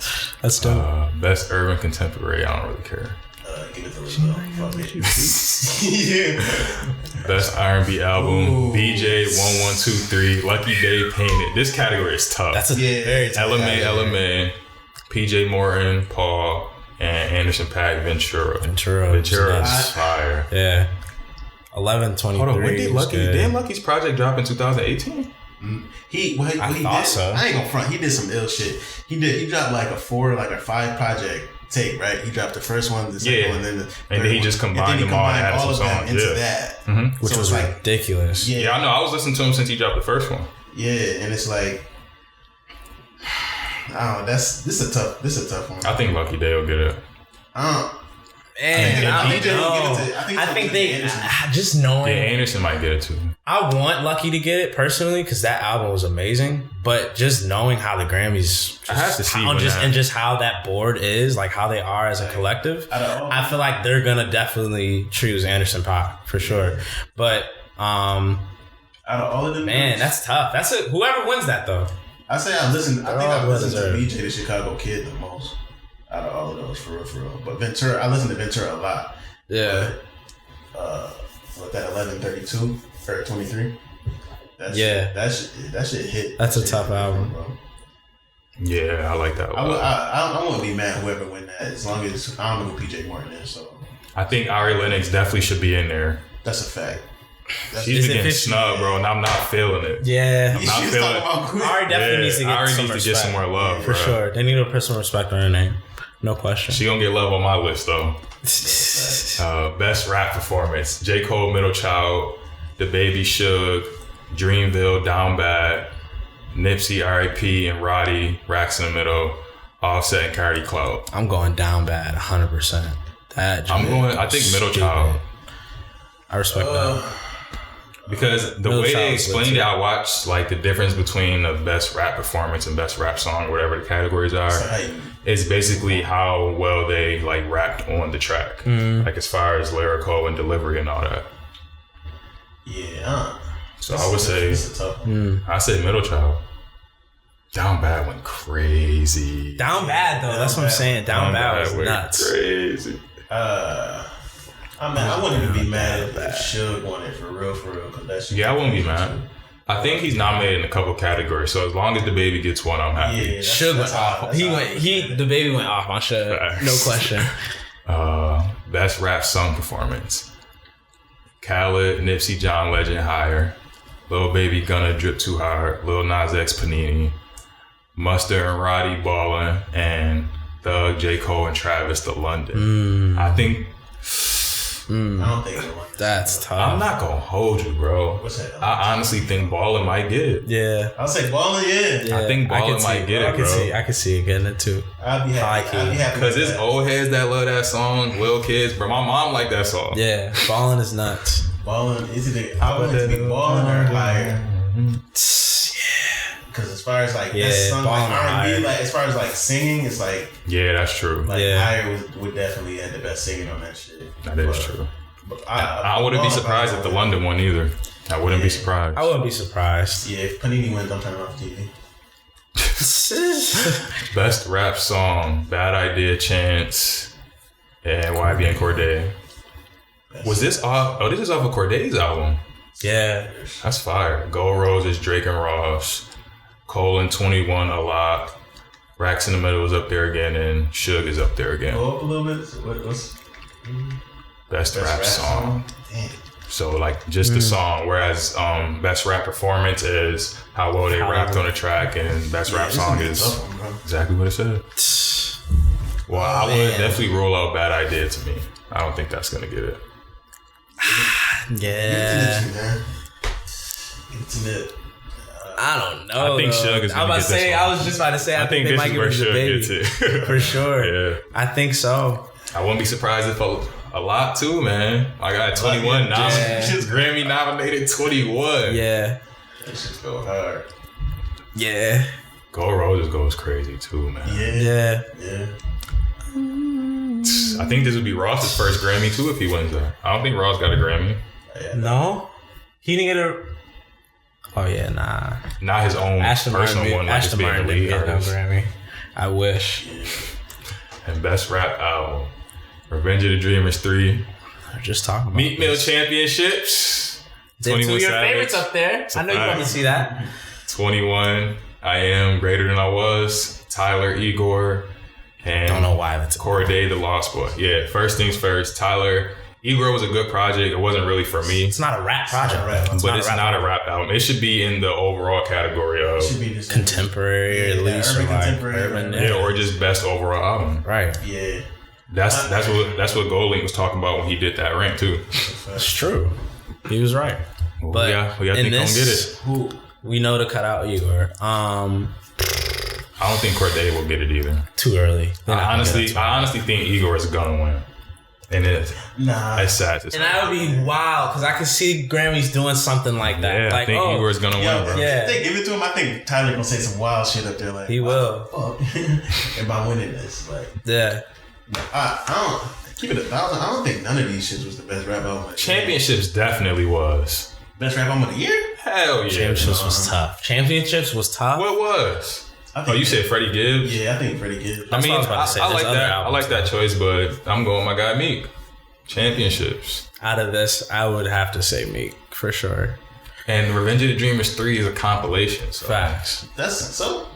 That's dope. Best urban contemporary. I don't really care. Give it to Lizzo. Fuck it. Best R&B album. BJ 1123. Lucky Day, Painted. This category is tough. That's a very tough. LMA, PJ Morton, Paul, and Anderson .Paak, Ventura. Ventura is fire. Yeah. 1123. Hold on, when did Lucky's project drop in 2018? I thought so. I ain't gonna front. He did some ill shit. He dropped like a 4, like a 5 project tape, right? He dropped the first one, the second one, then then he just combined them all and added some songs into that, which was like ridiculous. Yeah, I know. I was listening to him since he dropped the first one. Yeah, and it's like, I don't know. This is a tough one. I think Lucky Day will get it. I think they just knowing. Yeah, Anderson might get it too. I want Lucky to get it personally because that album was amazing. But just knowing how the Grammys, just how that board is, like how they are as a collective, I feel like they're gonna definitely choose Anderson .Paak for sure. But out of all of them, man, that's tough. Whoever wins that though. I think I listened to BJ the Chicago Kid the most. Out of all of those, for real. But Ventura, I listen to Ventura a lot. Yeah. What that 1132 or 23? That shit hit. That's a tough album, bro. Yeah, I like that. I won't be mad whoever win that, as long as I don't know who PJ Morton is. So I think Ari Lennox definitely should be in there. That's a fact. She's getting snubbed, bro, and I'm not feeling it. Yeah, I'm not feeling it. Ari definitely needs to get some more love, for sure. They need to put some respect on her name. No question. She gonna get love on my list though. Best rap performance: J. Cole, Middle Child, The Baby, Suge, Dreamville, Down Bad, Nipsey, R.I.P. and Roddy, Racks in the Middle, Offset and Cardi Clout. I'm going Down Bad 100%. I think Middle Child. I respect that. Because the way they explained it, I watched like the difference between the best rap performance and best rap song, whatever the categories are. It's basically how well they like rapped on the track, like as far as lyrical and delivery and all that. Yeah. So I would say, it's a tough one. I say Middle Child. Down Bad went crazy. Down Bad though, that's what I'm saying. Down Bad was nuts. Crazy. I wouldn't even be mad if Suge won it for real, cause that shit. Yeah, I wouldn't be mad. I think he's nominated in a couple categories, so as long as DaBaby gets one, I'm happy. Yeah, Suge went off. DaBaby went off on Suge. No question. Best rap song performance. Khaled, Nipsey, John Legend, Higher. Lil Baby, Gunna, Drip Too Hard. Lil Nas X, Panini. Mustard and Roddy, Ballin', and Thug, J. Cole, and Travis, The London. I think. I don't think that's tough. I'm not gonna hold you, bro. What's that? I honestly think Ballin' might get it. Yeah, I'll say Ballin'. Yeah. I think Ballin' might get it, bro. I can see it getting it too. I'd be happy. Because it's old heads that love that song, little kids, bro. My mom like that song. Yeah, Ballin' is nuts. Ballin' I want it to be Ballin' or Higher. Because as far as like that song, like R&B, like as far as like singing, it's like that's true. Like Higher would definitely have the best singing on that shit. That is true. But I wouldn't be surprised if the London won either. I wouldn't be surprised. I wouldn't be surprised. Yeah, if Panini wins, I'm turning off the TV. Best rap song: Bad Idea, Chance, and YB and Cordae. Was this off? Oh, this is off of Corday's album. Yeah, that's fire. Gold Roses, Drake and Ross. Cole and 21 a lot. Racks in the Middle is up there again, and Suge is up there again. Go up a little bit. What's best rap song? Damn. So like just the song, whereas best rap performance is how well they rapped on the track, and best rap song is exactly what it said. Well, I would definitely roll out Bad Idea to me. I don't think that's gonna get it. Yeah. I don't know. I think Suge is going to get this one. I was just about to say, I think they might give it to DaBaby. For sure. Yeah. I think so. I wouldn't be surprised if a lot too, man. I got 21 nominations. Grammy nominated 21. Yeah. That shit's go hard. Yeah. Gold Roses goes crazy too, man. Yeah. I think this would be Ross's first Grammy too if he wins that. I don't think Ross got a Grammy. No? He didn't get a... Oh yeah, nah. Not his own personal one. Ashton Martin didn't get no Grammy. I wish. And best rap album: Revenge of the Dreamers 3. Just talking about Meat Mill Championships. 21 Two of your favorites up there. I know you want to see that. 21. I Am Greater Than I Was. Tyler, Igor, and don't know why that's Cordae, The Lost Boy. Yeah. First things first. Tyler. Igor was a good project. It wasn't really for me. It's not a rap project, but it's not a rap album. It should be in the overall category of contemporary, at least, or urban, or just best overall album. Right. Yeah. That's what GoldLink was talking about when he did that rant too. It's true. He was right. Well, but we got to think gonna get it. We know to cut out Igor. I don't think Cordae will get it either. Too early. I honestly think Igor is gonna win. And it's sad to say. And that would be wild because I could see Grammys doing something like that. Yeah, like, I think Igor's gonna win, bro. Yeah. If they give it to him, I think Tyler gonna say some wild shit up there. Like he will. And by winning this, like I don't keep it 1,000. I don't think none of these shits was the best rap album. Championships definitely was best rap album of the year. Hell yeah. Championships was tough. Championships was tough. What was? You said Freddie Gibbs? Yeah, I think Freddie Gibbs. I like that. I like that choice, but I'm going with my guy Meek. Championships. Out of this, I would have to say Meek for sure. And Revenge of the Dreamers 3 is a compilation. So. Facts. That's so.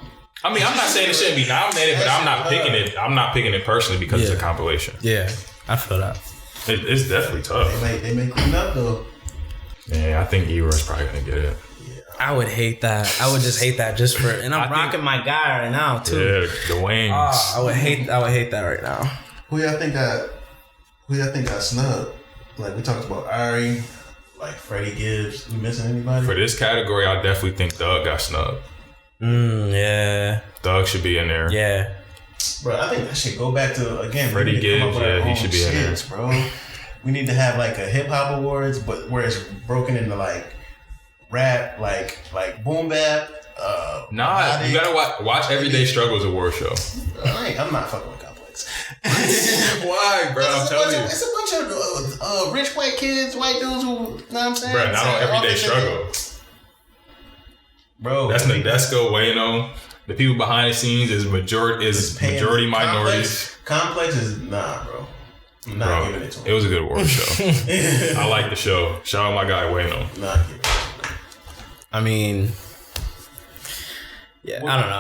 I mean, I'm not saying it shouldn't be nominated, but I'm not picking it. I'm not picking it personally because it's a compilation. Yeah, I feel that. It's definitely tough. They may clean up though. Yeah, I think Igor's probably gonna get it. I would hate that. I would just hate that just for, and I'm rocking my guy right now too. Yeah, the Waynes. I would hate that right now. Who y'all think got snubbed? Like we talked about Ari, like Freddie Gibbs. We missing anybody? For this category, I definitely think Thug got snubbed. Yeah. Thug should be in there. Yeah. Bro, I think that should go back to again. Freddie Gibbs. Yeah, he should be in there, bro. We need to have like a hip hop awards, but where it's broken into like rap, like boom bap. You gotta watch Everyday Struggles award show. I'm not fucking with Complex. Why, bro? I'm telling you, it's a bunch of rich white kids, white dudes who, you know what I'm saying? Bro, not on Everyday Struggle. Bro, that's Nadesco, Wayno. The people behind the scenes is majority minorities. Complex is bro. I'm not giving it to him. It was a good award show. I like the show. Shout out my guy Wayno. Not giving it. I mean, yeah, I don't know.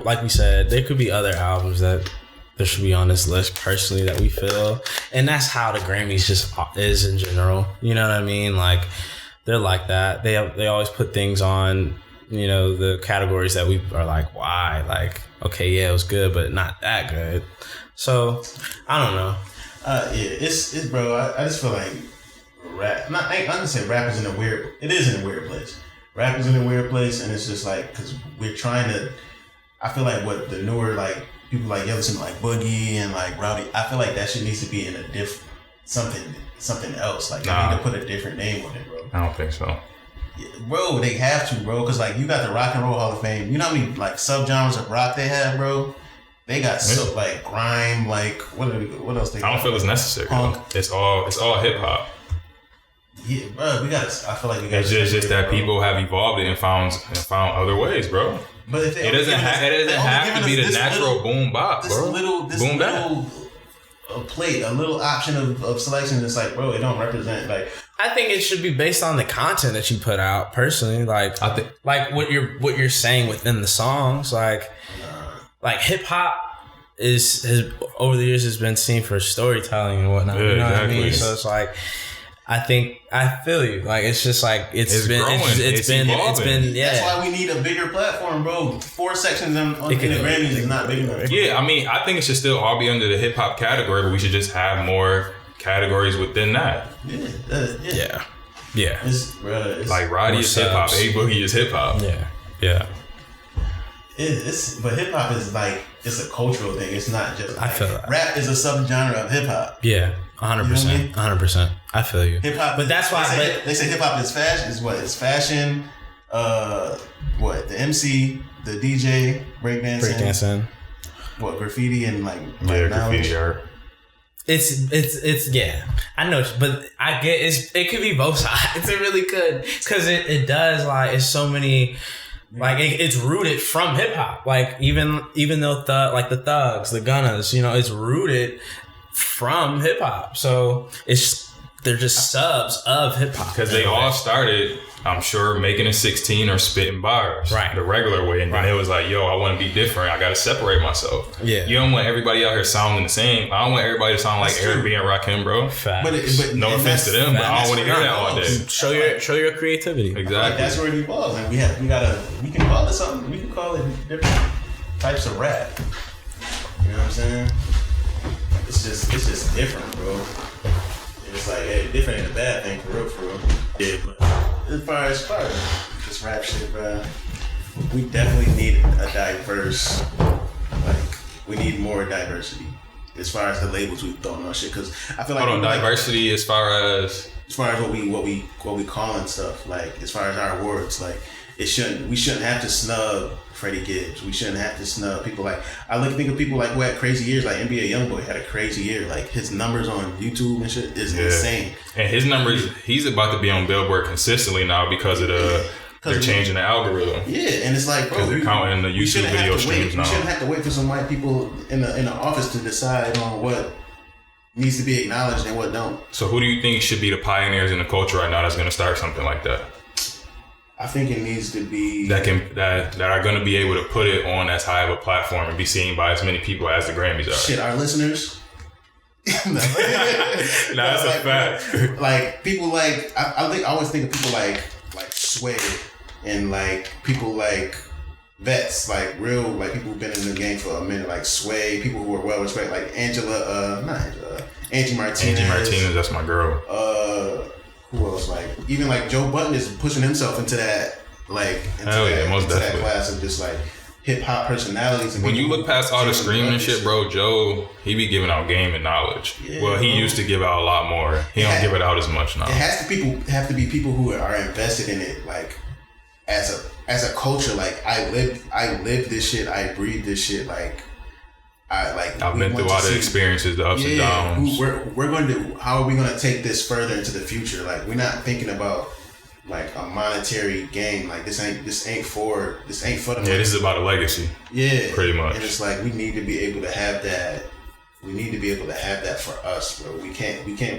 Like we said, there could be other albums that there should be on this list personally that we feel, and that's how the Grammys just is in general. You know what I mean? Like they're like that. They always put things on, you know, the categories that we are like, why? Like, okay, yeah, it was good, but not that good. So I don't know. It's bro. I just feel like rap. I'm gonna say rap is in a weird. It is in a weird place. Rap is in a weird place, and it's just like because we're trying to. I feel like what the newer like people like listen to like Boogie and like Rowdy. I feel like that shit needs to be in a something else. Like they need to put a different name on it, bro. I don't think so. Yeah, bro, they have to, bro, because like you got the Rock and Roll Hall of Fame. You know how many like subgenres of rock they have, bro? They got so like grime, like what else they got? I don't feel it's necessary. Punk. It's all hip hop. Yeah, bro, I feel like we got. It's just that people have evolved it and found other ways, bro. But if it doesn't have to be the natural boom bop, bro. Boom bap. A little option of selection. It's like, bro, it don't represent like. I think it should be based on the content that you put out. Personally, like I think like what you're saying within the songs, like hip hop has over the years has been seen for storytelling and whatnot. Yeah, you know exactly. what I mean? So it's like. I feel you. Like it's just like it's been growing. It's been yeah. That's why we need a bigger platform, bro. 4 sections in the Grammys is not big enough. Yeah, I mean, I think it should still all be under the hip hop category, but we should just have more categories within that. Yeah. It's like Roddy is hip hop, A Boogie is hip hop. Yeah. But hip hop is like it's a cultural thing. It's not just. Like, I feel that. Rap is a subgenre of hip hop. Yeah. 100%. 100%. I feel you. Hip hop, but that's why they say hip hop is fashion. Is what? It's fashion. The MC, the DJ, breakdancing. What graffiti and like graffiti art. It's yeah. I know, but I get it could be both sides. It really could because it does like it's so many. Like it's rooted from hip hop. Like even though the Thugs, the Gunnas, you know, it's rooted from hip hop. So they're just subs of hip hop because they all started, I'm sure, making a 16 or spitting bars the regular way, and then it was like, yo, I want to be different. I got to separate myself. Yeah, you don't want everybody out here sounding the same. I don't want everybody to sound like Eric B and Rakim, bro. But no offense to them, but I don't want to hear that all day. Show your creativity. Exactly. Like that's where it evolves, and we can call it something. We can call it different types of rap. You know what I'm saying? It's just different, bro. It's like, hey, different ain't a bad thing for real. Yeah, but as far as this rap shit, bro, we definitely need a diverse, we need more diversity as far as the labels we've thrown on shit. Because I feel like diversity as far as what we calling stuff, like as far as our awards, like we shouldn't have to snub Freddie Gibbs. We shouldn't have to snub people like think of people like who had crazy years. Like NBA YoungBoy had a crazy year. Like his numbers on YouTube and shit is insane. And his numbers, he's about to be on Billboard consistently now because of they're changing the algorithm. Yeah, and it's like, bro, because they're counting the YouTube video streams now. We shouldn't have to wait for some white people in the office to decide on what needs to be acknowledged and what don't. So who do you think should be the pioneers in the culture right now that's going to start something like that? I think it needs to be that are going to be able to put it on as high of a platform and be seen by as many people as the Grammys are. Shit, our listeners. That's a fact. Like people like I always think of people like Sway and like people like vets, like real like people who've been in the game for a minute, like Sway, people who are well respected, like Angie Martinez. Angie Martinez, that's my girl. Who else? Like even like Joe Budden is pushing himself into that that class of just like hip hop personalities. And when you look past all the screaming and shit, bro, Joe, he be giving out game and knowledge. Yeah, well, he used to give out a lot more. He don't give it out as much now. It have to be people who are invested in it, like as a culture. Like I live this shit. I breathe this shit. Like I've been through all the experiences, the ups and downs. How are we gonna take this further into the future? Like we're not thinking about like a monetary gain. Like this ain't for the money. Yeah, this is about a legacy. Yeah, pretty much. And it's like we need to be able to have that we need to be able to have that for us, where we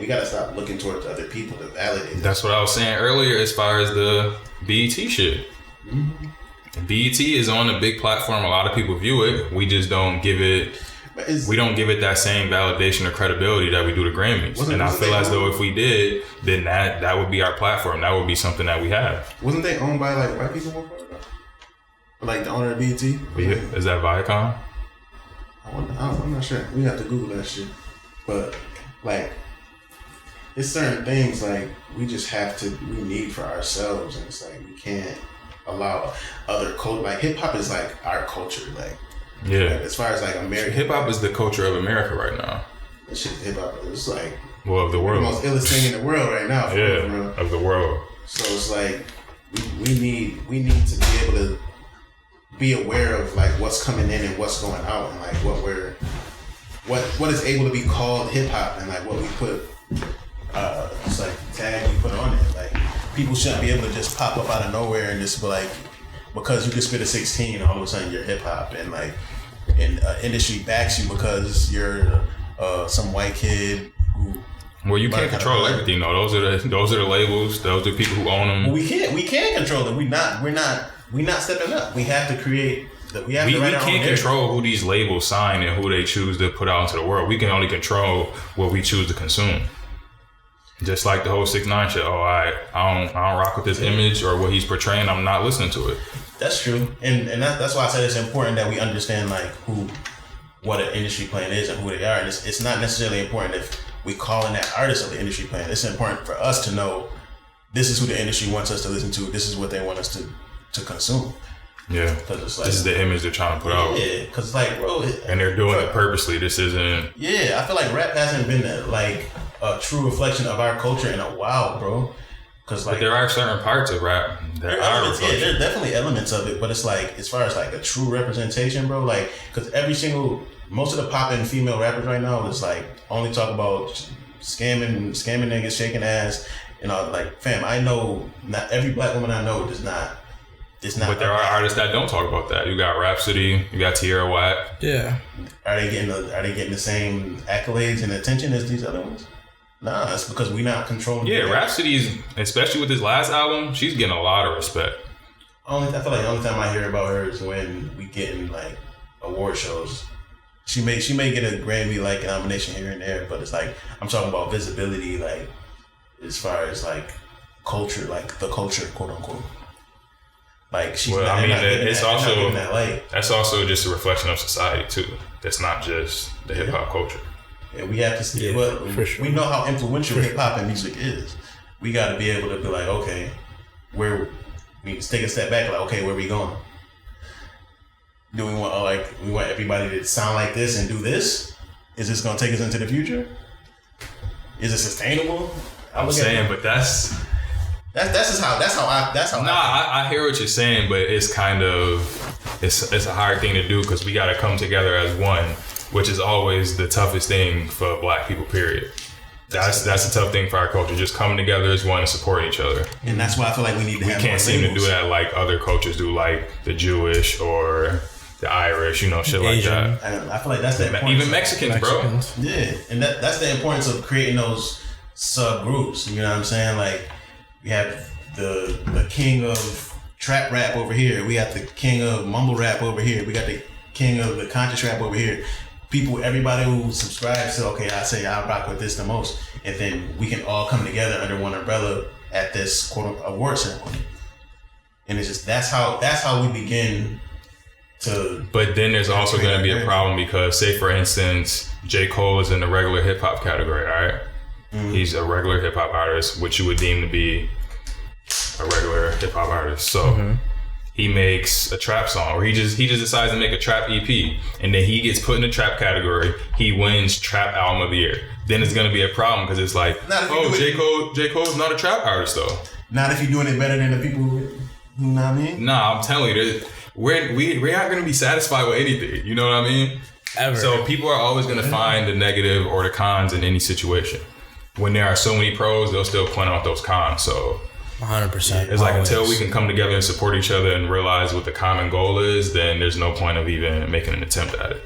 gotta stop looking towards other people to validate it. That's what I was saying earlier as far as the BET shit. Mm-hmm. BET is on a big platform. A lot of people view it. We just don't give it that same validation or credibility that we do to Grammys. And I feel as though if we did, then that would be our platform. That would be something that we have. Wasn't they owned by like white people before? Like the owner of BET? Is that Viacom? I'm not sure. We have to Google that shit. But like, it's certain things like we need for ourselves, and it's like we can't allow other culture. Like hip hop is like our culture. Like, yeah. Like, as far as like American hip hop is the culture of America right now. That shit, hip hop is like of the world. The most illest thing in the world right now. Of the world. So it's like we need to be able to be aware of like what's coming in and what's going out, and like what is able to be called hip hop, and like what we put just like tag we put on it. Like people shouldn't be able to just pop up out of nowhere and just be like, because you can spit a 16, all of a sudden you're hip hop, and like industry backs you because you're some white kid who. Well, you can't control everything though. Those are the labels. Those are people who own them. Well, we can't control them. We're not stepping up. We have to create. We can't control who these labels sign and who they choose to put out into the world. We can only control what we choose to consume. Just like the whole 6ix9ine shit. Oh, I don't rock with this image or what he's portraying. I'm not listening to it. That's true, and that's why I said it's important that we understand like what an industry plan is and who they are. And it's not necessarily important if we calling that artist of the industry plan. It's important for us to know this is who the industry wants us to listen to. This is what they want us to consume. Yeah, because like, this is the image they're trying to put out. Yeah, because like, bro, and they're doing it purposely. This isn't. Yeah, I feel like rap hasn't been like a true reflection of our culture in a while, bro. Because like, but there are certain parts of rap that are reflection. Yeah, there are definitely elements of it, but it's like as far as like a true representation, bro. Like, because most of the poppin' female rappers right now is like only talk about scamming niggas, shaking ass. You know, like, fam, I know not every black woman I know does not. It's not. But there are artists that don't talk about that. You got Rhapsody, you got Tierra Whack. Yeah. Are they getting the same accolades and attention as these other ones? Nah, it's because we're not controlling. Yeah, Rhapsody's, especially with this last album, she's getting a lot of respect. I feel like the only time I hear about her is when we get in like award shows. She may get a Grammy like nomination here and there, but it's like I'm talking about visibility, like as far as like culture, like the culture, quote unquote. Like she's well, not, I mean, it's also that's also just a reflection of society too. That's not just the hip hop culture. And we have to see. Well, for sure. We know how influential hip hop and music is. We got to be able to be like, okay, we take a step back. Like, okay, where we going? Do we want everybody to sound like this and do this? Is this going to take us into the future? Is it sustainable? I'm saying, but that's how. I hear what you're saying, but it's kind of it's a hard thing to do because we got to come together as one, which is always the toughest thing for Black people. Period. That's a tough thing for our culture. Just coming together as one and supporting each other. And that's why I feel like we need to. We can't seem to do that like other cultures do, like the Jewish or the Irish, shit Asian. Like that. I feel like that's the importance. Even Mexicans, bro. Yeah, and that's the importance of creating those subgroups. You know what I'm saying? Like we have the king of trap rap over here. We got the king of mumble rap over here. We got the king of the conscious rap over here. Everybody who subscribes to, okay, I say I rock with this the most, and then we can all come together under one umbrella at this quote award ceremony. And it's just that's how we begin to. But then there's also going to be a problem because, say for instance, J. Cole is in the regular hip hop category, all right? Mm-hmm. He's a regular hip hop artist, which you would deem to be a regular hip hop artist. So. He makes a trap song, or he just decides to make a trap EP, and then he gets put in the trap category. He wins Trap Album of the Year. Then it's gonna be a problem because it's like, J. Cole's not a trap artist though. Not if you're doing it better than the people. You know what I mean? Nah, I'm telling you, we're not gonna be satisfied with anything. You know what I mean? Ever. So people are always gonna find the negative or the cons in any situation. When there are so many pros, they'll still point out those cons. So. 100%. It's like until we can come together and support each other and realize what the common goal is, then there's no point of even making an attempt at it.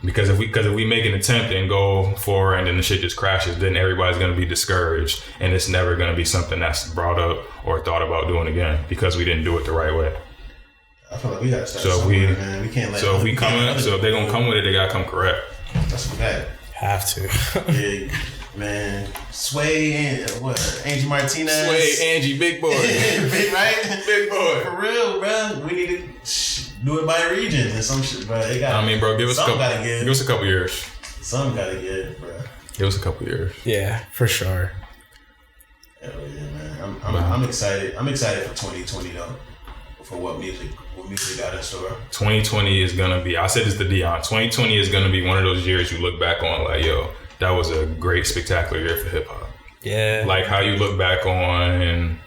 Because if we make an attempt and go for and then the shit just crashes, then everybody's gonna be discouraged, and it's never gonna be something that's brought up or thought about doing again because we didn't do it the right way. I feel like we gotta start somewhere, man. We can't let. So if they gonna come with it, they gotta come correct. That's what that. Have to. Yeah, man. Sway and Angie Martinez. Sway, Angie, big boy. Big, right? Big boy. For real, bro. We need to do it by regions and some shit, bro. Bro, give us a couple years. Some gotta give, bro. Give us a couple years. Yeah, for sure. Hell yeah, man. I'm excited. I'm excited for 2020 though. For what music got in store. 2020 is gonna be. I said this to Dion. 2020 is gonna be one of those years you look back on like, yo, that was a great, spectacular year for hip hop. Yeah. Like how you look back on.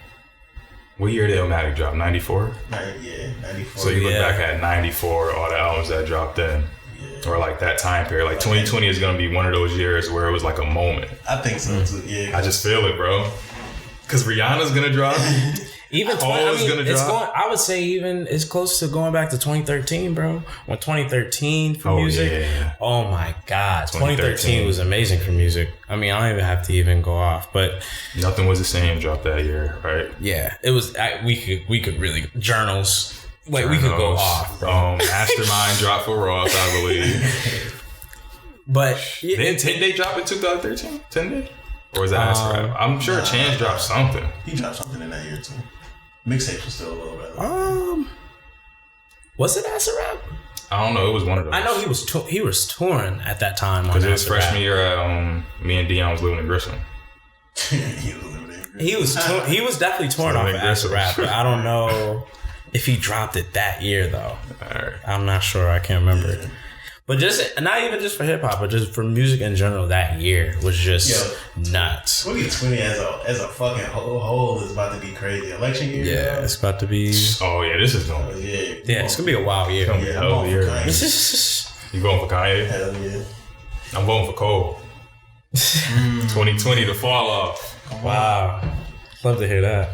What year did Illmatic drop? 94? Yeah, 94. So you look back at 94, all the albums that dropped then. Yeah. Or like that time period. Like 2020 is going to be one of those years where it was like a moment. I think so too, yeah. I just feel it, bro. Because Rihanna's going to drop. Even I would say even it's close to going back to 2013, bro. When 2013 for music. Yeah. Oh my God. 2013 was amazing for music. I mean, I don't even have to even go off, but nothing was the same dropped that year, right? Yeah. It was we could really journals. Like we could go off, bro. Mastermind dropped for Ross, I believe. But then 10 Day dropped in 2013? 10 Day? Or is that Acid Rap? I'm sure Chance dropped something. He dropped something in that year too. Mixtapes was still a little better. Was it Acid Rap? I don't know. It was one of those. I know he was touring at that time. Because it was freshman year. Me and Dion was living in Grissom. He was definitely touring off of Acid Rap, but I don't know if he dropped it that year though. All right. I'm not sure. I can't remember. Yeah. But just not even just for hip hop, but just for music in general, that year was just nuts. 2020 as a fucking whole is about to be crazy. Election year. Yeah, it's about to be. Oh yeah, this is going. Yeah, it's gonna be a wild year. I'm going for Kanye. You going for Kanye? Hell yeah. I'm voting for Cole. 2020 to fall off. Wow, love to hear that.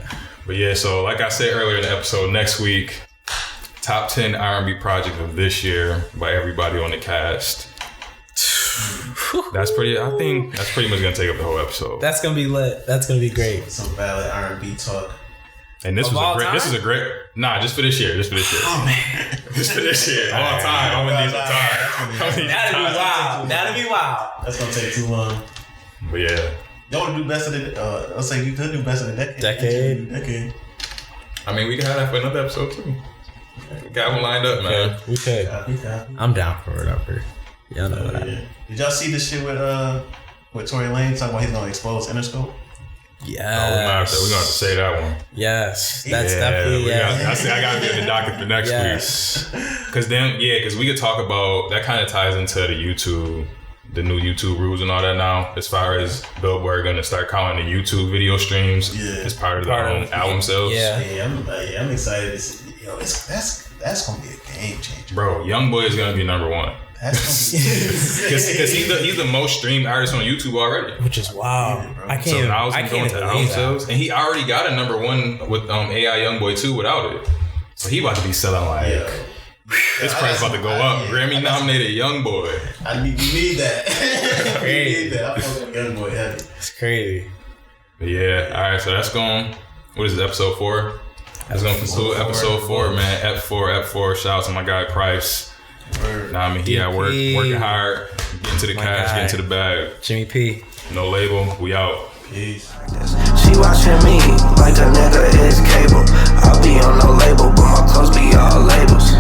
But yeah, so like I said earlier in the episode, next week. Top 10 R&B project of this year by everybody on the cast. I think that's pretty much gonna take up the whole episode. That's gonna be lit. That's gonna be great. Some valid R&B talk. And this is a great. Nah, just for this year. Oh man, just for this year. All time. I'm gonna need some time. That'd be wild. That's gonna take too long. But yeah, y'all wanna do best of the? I'll say you could do best of the decade. I mean, we can have that for another episode too. We got one lined up, man. We could. I'm down for whatever. Y'all know that. Yeah. Did y'all see this shit with Tory Lanez talking about he's gonna expose Interscope? Yeah. We're gonna have to say that one. Yes. That's definitely I gotta get the docket for next week. Because we could talk about that. Kind of ties into the new YouTube rules and all that now, as far as Billboard gonna start counting the YouTube video streams as part of their own album sales. I'm excited. That's gonna be a game changer, bro. Youngboy is gonna be number one. That's gonna be because he's the most streamed artist on YouTube already, which is wow. I can't. I can't to album sales, and he already got a number one with AI Youngboy 2 without it. So he about to be selling like. His price about to go up. Grammy nominated Youngboy. I need that. Need that. I fuck with Youngboy heavy. It's crazy. But yeah. All right. So that's going. What is it? Episode 4. That's going to conclude episode 4, man. F4. Shout out to my guy Price. Nah, I mean, he at work, working hard, getting to the cash, getting to the bag. Jimmy P. No label. We out. Peace. She watching me like a nigga is cable. I'll be on no label, but my clothes be all labels.